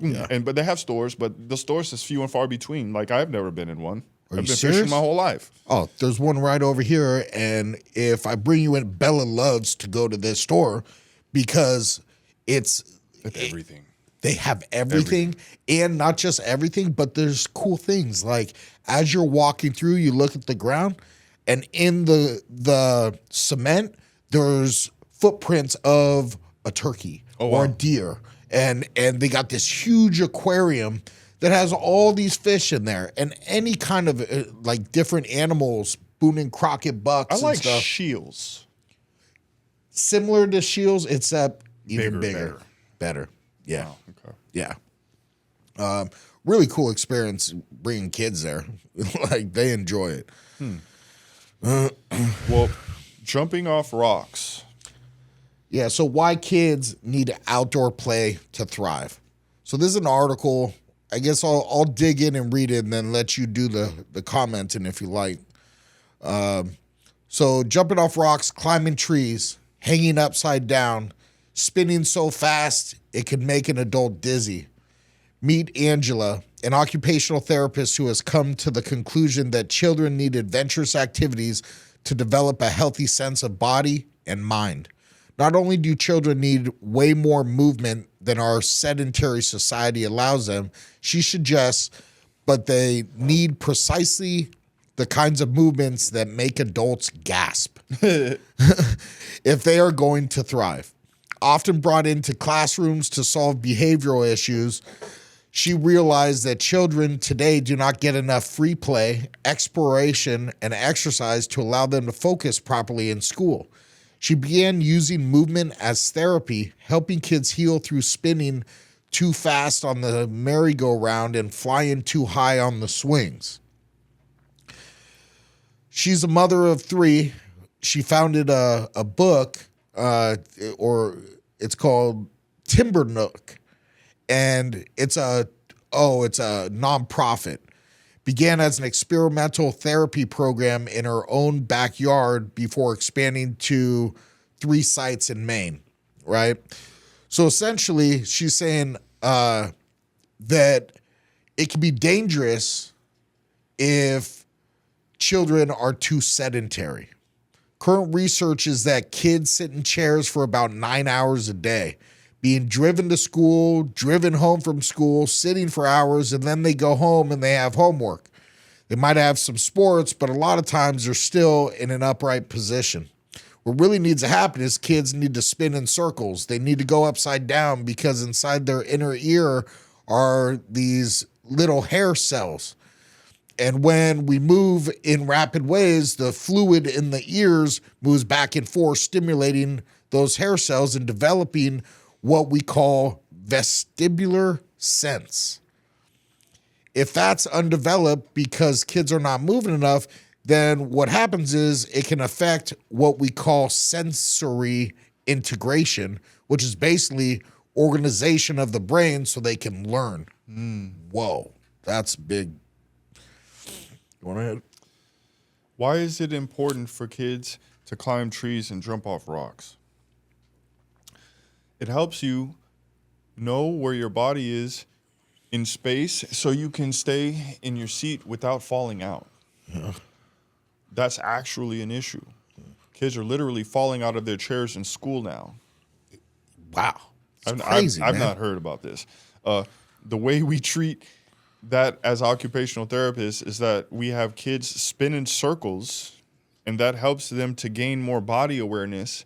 Yeah. But they have stores, but the stores is few and far between. Like, I've never been in one. Are I've you been serious? fishing my whole life. Oh, there's one right over here, and if I bring you in, Bella loves to go to this store because it's Everything. they have everything, and not just everything, but there's cool things. Like as you're walking through, you look at the ground, and in the cement, there's footprints of a turkey or a deer. And they got this huge aquarium that has all these fish in there and any kind of like different animals, Boone and Crockett bucks I and like stuff. shields. Similar to Shields, except even Bigger, bigger. Better. Yeah. Oh, okay. Yeah. Really cool experience bringing kids there. Like they enjoy it. Well, jumping off rocks. Yeah, so why kids need outdoor play to thrive. So this is an article. I guess I'll dig in and read it and then let you do the commenting if you like. So jumping off rocks, climbing trees, hanging upside down, spinning so fast it could make an adult dizzy. Meet Angela, an occupational therapist who has come to the conclusion that children need adventurous activities to develop a healthy sense of body and mind. Not only do children need way more movement than our sedentary society allows them, she suggests, but they need precisely the kinds of movements that make adults gasp if they are going to thrive. Often brought into classrooms to solve behavioral issues, she realized that children today do not get enough free play, exploration, and exercise to allow them to focus properly in school. She began using movement as therapy, helping kids heal through spinning too fast on the merry-go-round and flying too high on the swings. She's a mother of 3. She founded a book, or it's called Timber Nook, and it's a nonprofit. Began as an experimental therapy program in her own backyard before expanding to 3 sites in Maine, right? So essentially, she's saying that it can be dangerous if children are too sedentary. Current research is that kids sit in chairs for about 9 hours a day, being driven to school, driven home from school, sitting for hours, and then they go home and they have homework. They might have some sports, but a lot of times they're still in an upright position. What really needs to happen is kids need to spin in circles. They need to go upside down because inside their inner ear are these little hair cells. And when we move in rapid ways, the fluid in the ears moves back and forth, stimulating those hair cells and developing what we call vestibular sense. If that's undeveloped because kids are not moving enough, then what happens is it can affect what we call sensory integration, which is basically organization of the brain so they can learn. Whoa, that's big. You want to hit? Why is it important for kids to climb trees and jump off rocks? It helps you know where your body is in space so you can stay in your seat without falling out. Yeah. That's actually an issue. Kids are literally falling out of their chairs in school now. Wow. It's I've crazy, I've man. not heard about this. The way we treat that as occupational therapists is that we have kids spin in circles, and that helps them to gain more body awareness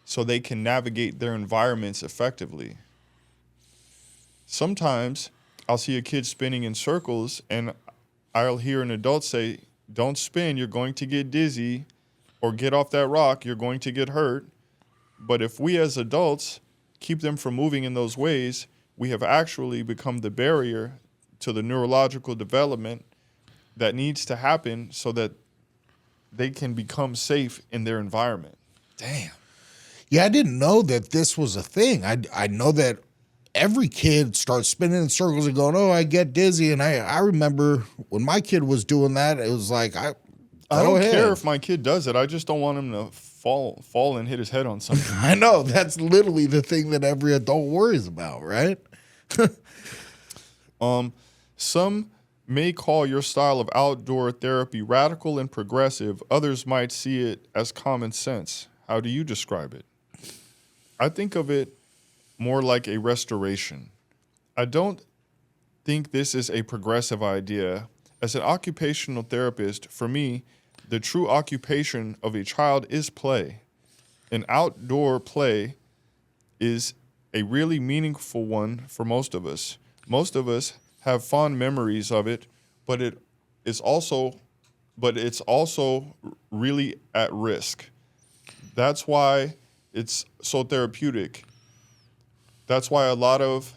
so they can navigate their environments effectively. Sometimes I'll see a kid spinning in circles, and I'll hear an adult say, "Don't spin, you're going to get dizzy," or "Get off that rock, you're going to get hurt." But if we as adults keep them from moving in those ways, we have actually become the barrier to the neurological development that needs to happen so that they can become safe in their environment. Damn. Yeah, I didn't know that this was a thing. I know that every kid starts spinning in circles and going, "Oh, I get dizzy." And I remember when my kid was doing that, it was like, I go don't ahead. care if my kid does it. I just don't want him to fall and hit his head on something. I know that's literally the thing that every adult worries about, right? Some may call your style of outdoor therapy radical and progressive. Others might see it as common sense. How do you describe it? I think of it more like a restoration. I don't think this is a progressive idea. As an occupational therapist, for me, the true occupation of a child is play. An outdoor play is a really meaningful one for most of us. Most of us have fond memories of it, but it's also really at risk. That's why it's so therapeutic. That's why a lot of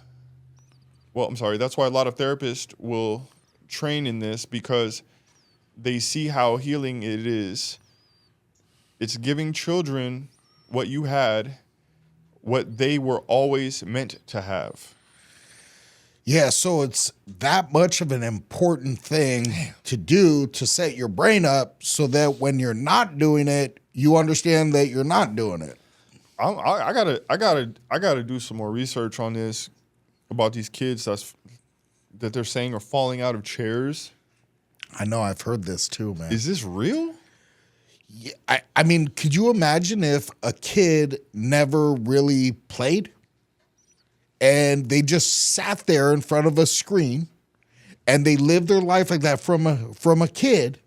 therapists will train in this because they see how healing it is. It's giving children what you had, what they were always meant to have. Yeah, so it's that much of an important thing to do to set your brain up so that when you're not doing it, you understand that you're not doing it. I gotta do some more research on this about these kids that they're saying are falling out of chairs. I know, I've heard this too, man. Is this real? Yeah, I mean, could you imagine if a kid never really played and they just sat there in front of a screen and they lived their life like that from a kid,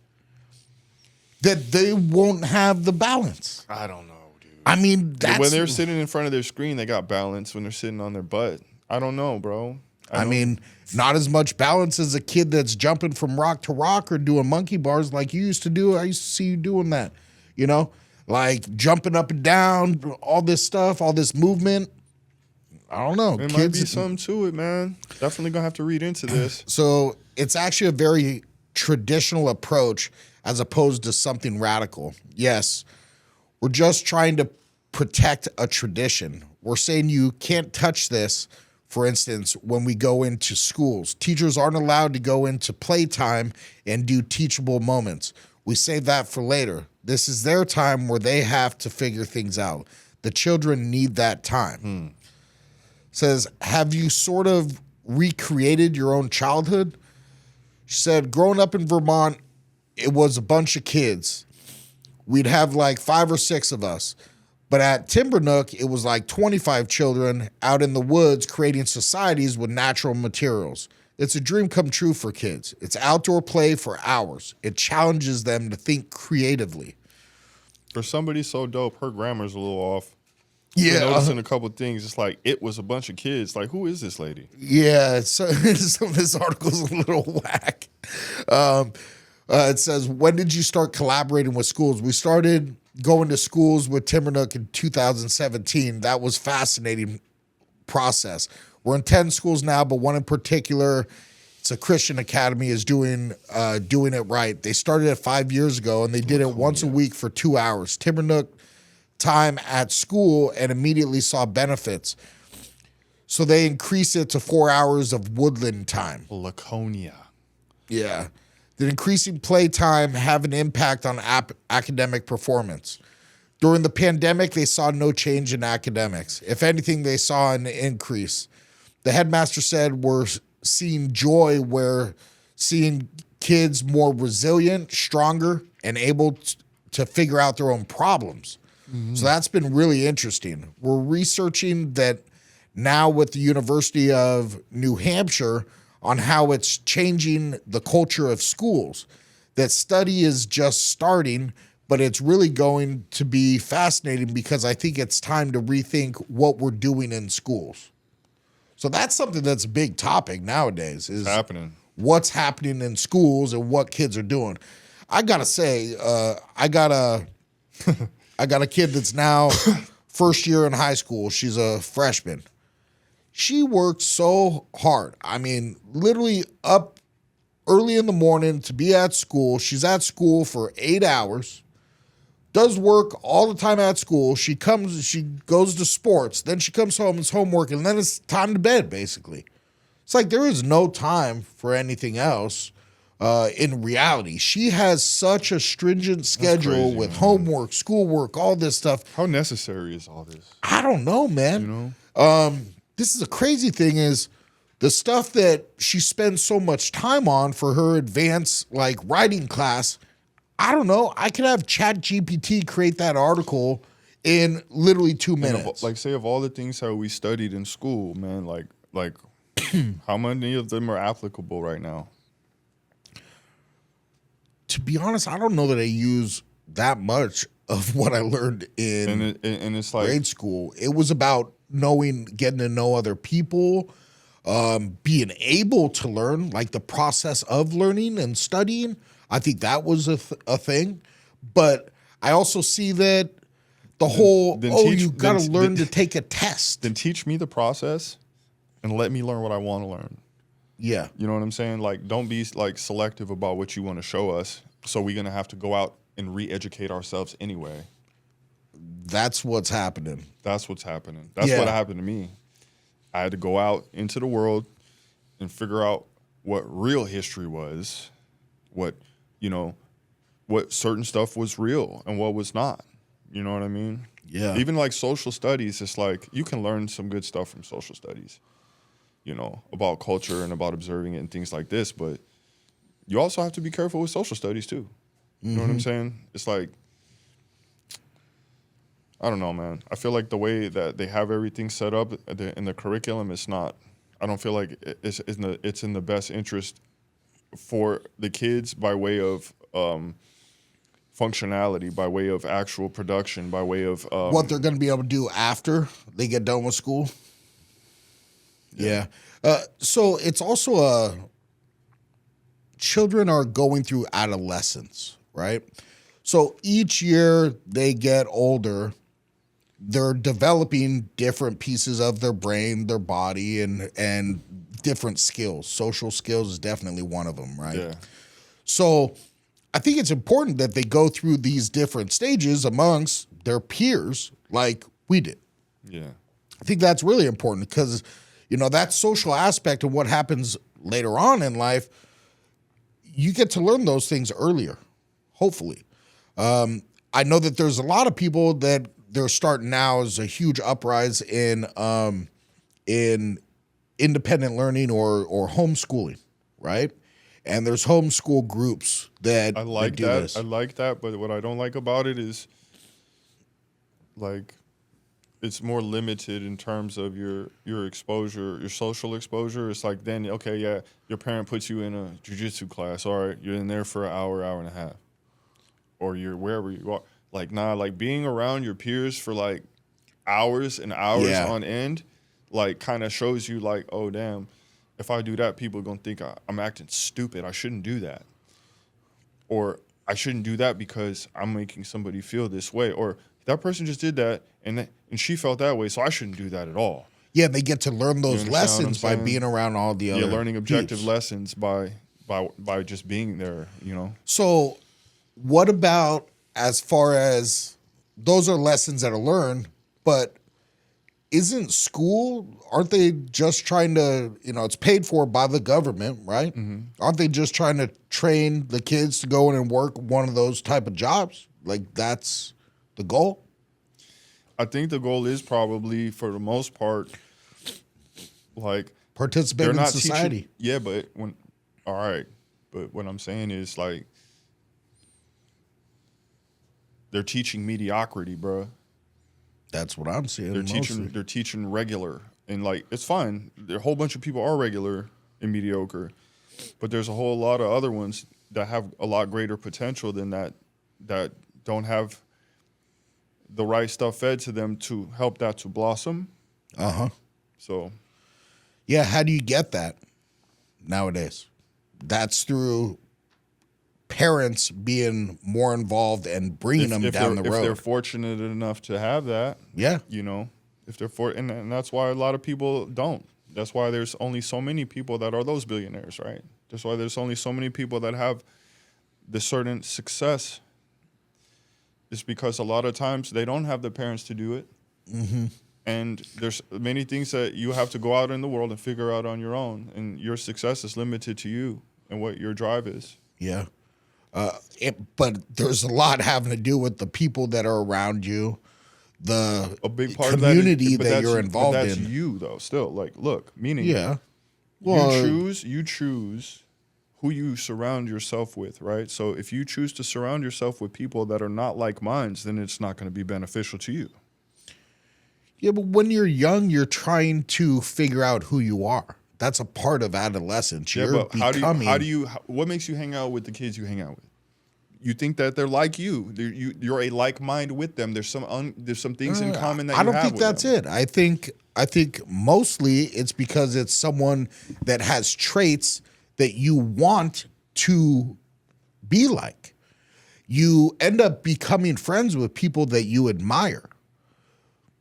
that they won't have the balance? I don't know, dude. I mean, When they're sitting in front of their screen, they got balance. When they're sitting on their butt, I don't know, bro. I mean, not as much balance as a kid that's jumping from rock to rock or doing monkey bars like you used to do. I used to see you doing that, you know, like jumping up and down, all this stuff, all this movement. I don't know. There might be something to it, man. Definitely gonna have to read into this. So it's actually a very traditional approach as opposed to something radical. Yes, we're just trying to protect a tradition. We're saying you can't touch this. For instance, when we go into schools, teachers aren't allowed to go into playtime and do teachable moments. We save that for later. This is their time where they have to figure things out. The children need that time. Says, have you sort of recreated your own childhood. She said, growing up in Vermont, it was a bunch of kids. We'd have like 5 or 6 of us. But at Timbernook, it was like 25 children out in the woods creating societies with natural materials. It's a dream come true for kids. It's outdoor play for hours. It challenges them to think creatively. For somebody so dope, her grammar's a little off. Yeah. Noticing a couple of things. It's like, it was a bunch of kids. Like, who is this lady? Yeah, so some of this article's a little whack. It says, when did you start collaborating with schools? We started going to schools with Timbernook in 2017. That was fascinating process. We're in 10 schools now, but one in particular, it's a Christian academy, is doing it right. They started it 5 years ago, and they did it once a week for 2 hours. Timbernook time at school and immediately saw benefits. So they increased it to 4 hours of woodland time. Laconia. Yeah. Did increasing playtime have an impact on academic performance? During the pandemic, they saw no change in academics. If anything, they saw an increase. The headmaster said we're seeing joy, we're seeing kids more resilient, stronger, and able to figure out their own problems. Mm-hmm. So that's been really interesting. We're researching that now with the University of New Hampshire on how it's changing the culture of schools. That study is just starting, but it's really going to be fascinating because I think it's time to rethink what we're doing in schools. So that's something that's a big topic nowadays, is happening. What's happening in schools and what kids are doing. I gotta say, I got a kid that's now first year in high school. She's a freshman. She works so hard. I mean, literally up early in the morning to be at school. She's at school for 8 hours, does work all the time at school. She goes to sports, then she comes home, it's homework, and then it's time to bed, basically. It's like there is no time for anything else in reality. She has such a stringent schedule with homework, schoolwork, all this stuff. How necessary is all this? I don't know, man. You know? This is a crazy thing, is the stuff that she spends so much time on for her advanced like writing class. I don't know. I could have ChatGPT create that article in literally 2 minutes. Like, say, of all the things that we studied in school, man, like how many of them are applicable right now? To be honest, I don't know that I use that much of what I learned in and it's like grade school. It was about getting to know other people, being able to learn, like the process of learning and studying. I think that was a thing. But I also see that the whole, you got to learn to take a test. Then teach me the process and let me learn what I want to learn. Yeah. You know what I'm saying? Like, don't be like selective about what you want to show us. So we're going to have to go out and re-educate ourselves anyway. That's what's happening. That's what's happening. That's what happened to me. I had to go out into the world and figure out what real history was, what certain stuff was real and what was not. You know what I mean? Yeah. Even like social studies, it's like you can learn some good stuff from social studies, about culture and about observing it and things like this. But you also have to be careful with social studies too. You know what I'm saying? It's like, I don't know, man. I feel like the way that they have everything set up in the curriculum, it's not. I don't feel like it's in the best interest for the kids by way of functionality, by way of actual production, by way of what they're going to be able to do after they get done with school. Yeah. So it's also children are going through adolescence, right? So each year they get older, they're developing different pieces of their brain, their body, and different skills. Social skills is definitely one of them, right? Yeah. So I think it's important that they go through these different stages amongst their peers like we did. Yeah. I think that's really important because, that social aspect of what happens later on in life, you get to learn those things earlier, hopefully. I know that there's a lot of people that they're starting now as a huge uprise in independent learning or homeschooling, right? And there's homeschool groups that I like do that. this. I like that, but what I don't like about it is like it's more limited in terms of your exposure, your social exposure. It's like then okay, yeah, your parent puts you in a jiu-jitsu class. All right, you're in there for an hour, hour and a half, or you're wherever you are. Like nah, like being around your peers for like hours and hours Yeah. on end, like kind of shows you like, oh damn, if I do that, people are gonna think I'm acting stupid. I shouldn't do that, or I shouldn't do that because I'm making somebody feel this way, or that person just did that and she felt that way, so I shouldn't do that at all. Yeah, they get to learn those understand what I'm lessons by saying? being around all the other Yeah, learning objective peeps. lessons by just being there, you know. So, what about as far as those are lessons that are learned, but isn't school, aren't they just trying to, it's paid for by the government, right? Mm-hmm. Aren't they just trying to train the kids to go in and work one of those type of jobs? Like that's the goal? I think the goal is probably for the most part, like Participate they're in not society. teaching. Yeah, but all right, but what I'm saying is like they're teaching mediocrity, bro. That's what I'm seeing. They're teaching regular, and like it's fine. There a whole bunch of people are regular and mediocre, but there's a whole lot of other ones that have a lot greater potential than that don't have the right stuff fed to them to help that to blossom. Uh-huh. So Yeah, how do you get that nowadays? That's through parents being more involved and bringing them down the if they're road. fortunate enough to have that, Yeah. you know, if they're and that's why a lot of people don't. That's why there's only so many people that are those billionaires, right? That's why there's only so many people that have this certain success. It's because a lot of times they don't have the parents to do it. Mm-hmm. And there's many things that you have to go out in the world and figure out on your own. And your success is limited to you and what your drive is. Yeah. But there's a lot having to do with the people that are around you, the A big part community of that, that you're involved but that's in. you though. Still, like, look, meaning Yeah. Well, you choose who you surround yourself with, right? So if you choose to surround yourself with people that are not like minds, then it's not going to be beneficial to you. yeah, but when you're young, you're trying to figure out who you are. That's a part of adolescence. Yeah, You're but how becoming. do you what makes you hang out with the kids you hang out with? You think that they're like you. You're a like mind with them. There's some things in common that I don't you have think with that's them. it. I think mostly it's because it's someone that has traits that you want to be like. You end up becoming friends with people that you admire,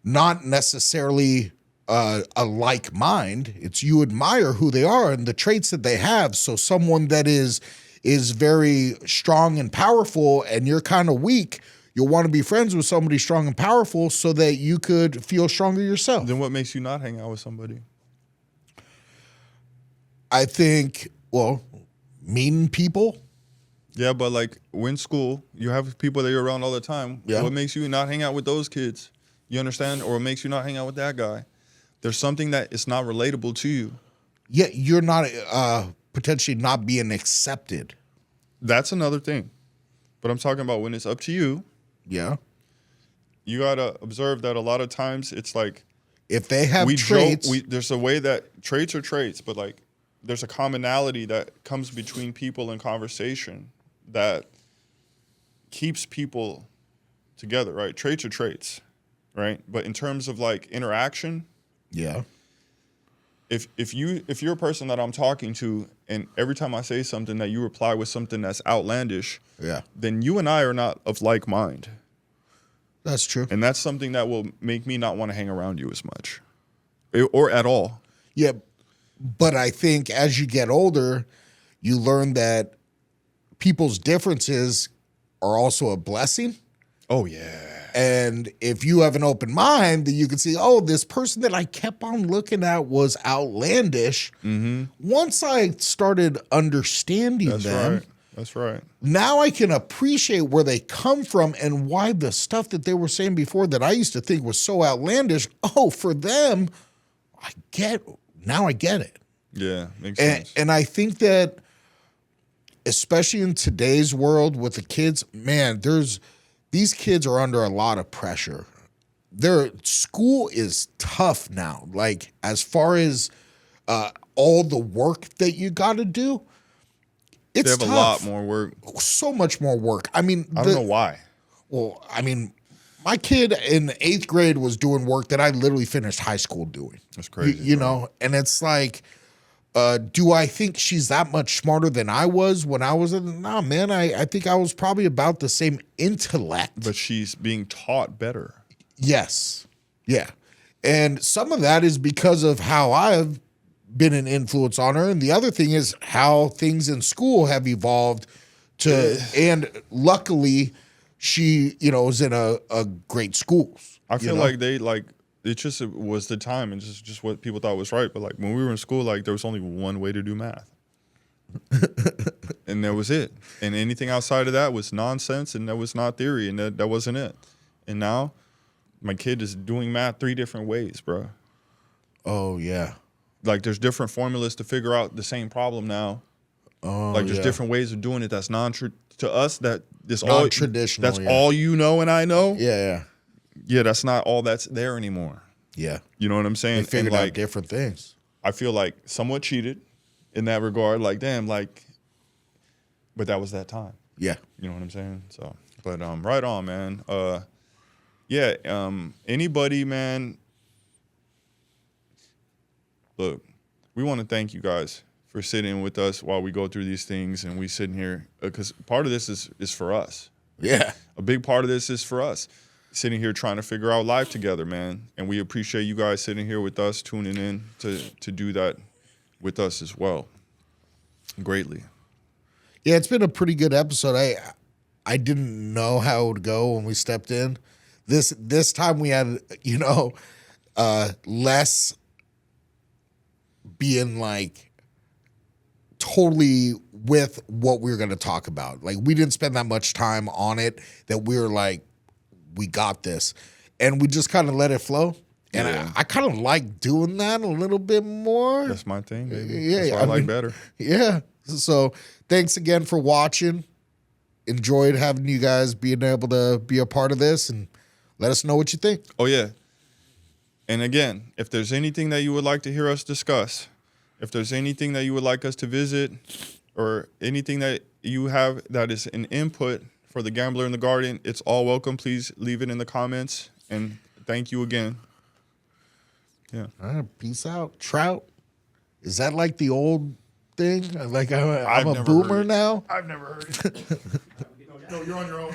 not necessarily a like mind. It's you admire who they are and the traits that they have. So someone that is very strong and powerful and you're kind of weak, you'll want to be friends with somebody strong and powerful so that you could feel stronger yourself. Then what makes you not hang out with somebody? I think, well, meeting people. Yeah, but like when school, you have people that you're around all the time. Yeah. What makes you not hang out with those kids? You understand? Or what makes you not hang out with that guy? There's something that is not relatable to you. Yeah, you're not potentially not being accepted. That's another thing. But I'm talking about when it's up to you, Yeah. you got to observe that a lot of times it's like If they have we traits, joke, there's a way that traits are traits, but like there's a commonality that comes between people in conversation that keeps people together, right? Traits are traits, right? But in terms of like interaction, yeah. if you're a person that I'm talking to and every time I say something that you reply with something that's outlandish, Yeah. then you and I are not of like mind. That's true. And that's something that will make me not want to hang around you as much or at all. Yeah. But I think as you get older, you learn that people's differences are also a blessing. Oh, yeah. And if you have an open mind, then you can see, oh, this person that I kept on looking at was outlandish. Mm-hmm. Once I started understanding That's them, right. That's right. now I can appreciate where they come from and why the stuff that they were saying before that I used to think was so outlandish. Oh, for them, I get now I get it. Yeah, makes And, sense. and I think that, especially in today's world with the kids, man, these kids are under a lot of pressure. Their school is tough now. Like, as far as all the work that you got to do, They it's have tough. a lot more work. So much more work. I mean, I don't know why. Well, I mean, my kid in 8th grade was doing work that I literally finished high school doing. That's crazy. You bro. know, and it's like, do I think she's that much smarter than I was when I was in? No, man, I think I was probably about the same intellect. But she's being taught better. Yes. Yeah. And some of that is because of how I've been an influence on her. And the other thing is how things in school have evolved and luckily she, was in a great schools. I feel like it just was the time and just what people thought was right. But like when we were in school, like there was only one way to do math. And that was it. And anything outside of that was nonsense and that was not theory and that wasn't it. And now my kid is doing math 3 different ways, bro. Oh, yeah. Like there's different formulas to figure out the same problem now. Oh, Like there's yeah. different ways of doing it that's to us that this Non-traditional, that's yeah. all you know and I know. Yeah. Yeah, that's not all that's there anymore. Yeah. You know what I'm saying? They figured And, out different things. I feel like somewhat cheated in that regard. Like, damn, like, but that was that time. Yeah. You know what I'm saying? So, but right on, man. Anybody, man. Look, we want to thank you guys for sitting with us while we go through these things, and we sitting here because part of this is for us. Yeah. A big part of this is for us. Sitting here trying to figure out life together, man. And we appreciate you guys sitting here with us, tuning in to do that with us as well. Greatly. Yeah, it's been a pretty good episode. I didn't know how it would go when we stepped in. This time we had, less being like totally with what we were going to talk about. Like we didn't spend that much time on it that we were like, we got this. And we just kind of let it flow. And Yeah. I kind of like doing that a little bit more. That's my thing, baby. Yeah, That's what I I like mean- better. Yeah. So thanks again for watching. Enjoyed having you guys being able to be a part of this and let us know what you think. Oh, yeah. And again, if there's anything that you would like to hear us discuss, if there's anything that you would like us to visit, or anything that you have that is an input for the Gambler and the Guardian, it's all welcome. Please leave it in the comments. And thank you again. Yeah. All right, peace out. Trout. Is that like the old thing? Like I'm I've a never boomer heard it. now? I've never heard it. No, you're on your own.